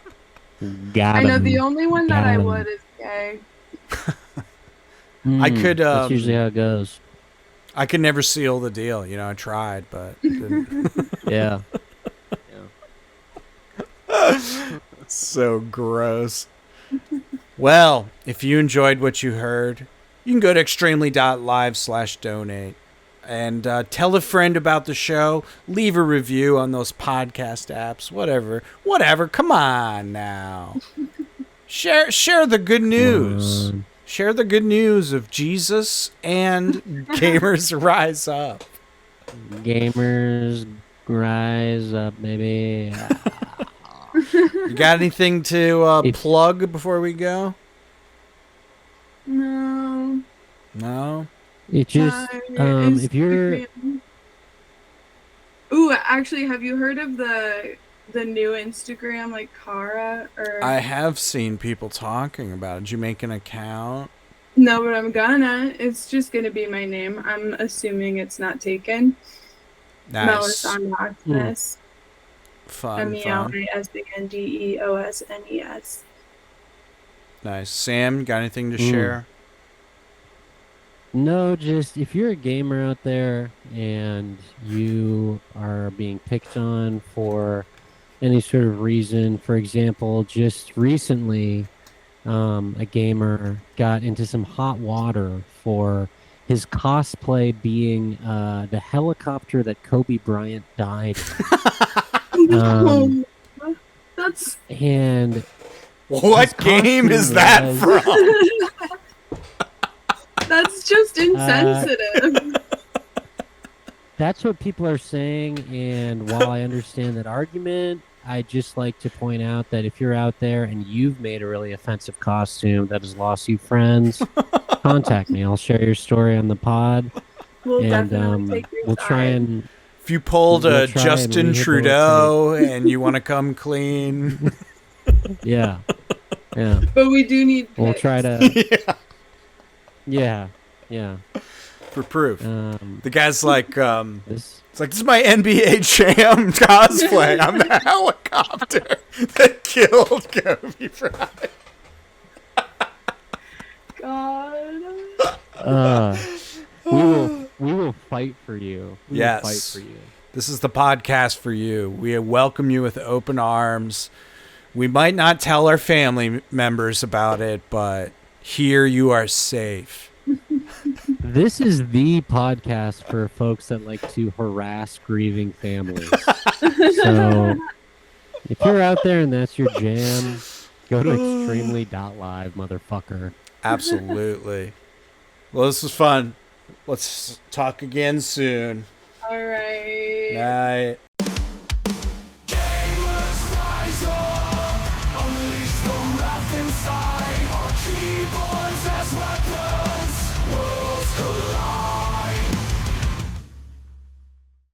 Speaker 3: got
Speaker 2: I know the
Speaker 3: him?
Speaker 2: only one that
Speaker 3: Got
Speaker 2: I
Speaker 3: him.
Speaker 2: would is gay.
Speaker 1: I could,
Speaker 3: That's usually how it goes.
Speaker 1: I could never seal the deal. I tried, but didn't.
Speaker 3: Yeah.
Speaker 1: So gross. Well, if you enjoyed what you heard, you can go to extremely.live/donate and tell a friend about the show. Leave a review on those podcast apps. Whatever. Come on now. Share the good news. Share the good news of Jesus and Gamers Rise Up.
Speaker 3: Gamers rise up, baby.
Speaker 1: You got anything to
Speaker 3: If-
Speaker 1: plug before we go?
Speaker 2: No.
Speaker 1: No?
Speaker 3: It just if you're
Speaker 2: Ooh, actually, have you heard of the new Instagram, like Kara? Or
Speaker 1: I have seen people talking about it. Did you make an account?
Speaker 2: No, but I'm gonna. It's just gonna be my name. I'm assuming it's not taken.
Speaker 1: Nice.
Speaker 2: Melisandosnes.
Speaker 1: Fun.
Speaker 2: MELISANDEOSNES.
Speaker 1: Nice. Sam, you got anything to share?
Speaker 3: No, just if you're a gamer out there and you are being picked on for any sort of reason, for example, just recently, a gamer got into some hot water for his cosplay being the helicopter that Kobe Bryant died in.
Speaker 2: That's
Speaker 3: And
Speaker 1: What
Speaker 3: his
Speaker 1: game is
Speaker 3: costume
Speaker 1: that
Speaker 3: was-
Speaker 1: from?
Speaker 2: that's just insensitive.
Speaker 3: That's what people are saying, and while I understand that argument, I just like to point out that if you're out there and you've made a really offensive costume that has lost you friends, contact me. I'll share your story on the pod,
Speaker 2: We'll
Speaker 3: and
Speaker 2: definitely take your
Speaker 3: we'll try
Speaker 2: side.
Speaker 3: and
Speaker 1: If you pulled
Speaker 3: We'll
Speaker 1: a
Speaker 3: try
Speaker 1: Justin
Speaker 3: and
Speaker 1: Trudeau and you want to come clean,
Speaker 3: yeah.
Speaker 2: But we do need
Speaker 3: We'll
Speaker 2: pics.
Speaker 3: try to yeah.
Speaker 1: for proof. The guy's like,
Speaker 3: This
Speaker 1: it's is my NBA Jam cosplay. I'm the helicopter that killed Kobe Bryant.
Speaker 2: God.
Speaker 3: we will fight for you. We
Speaker 1: Yes.
Speaker 3: will fight for you.
Speaker 1: This is the podcast for you. We welcome you with open arms. We might not tell our family members about it, but here you are safe.
Speaker 3: This is the podcast for folks that like to harass grieving families. So if you're out there and that's your jam, Go to extremely.live, motherfucker.
Speaker 1: Absolutely. Well, this was fun. Let's talk again soon.
Speaker 2: All right.
Speaker 1: Night.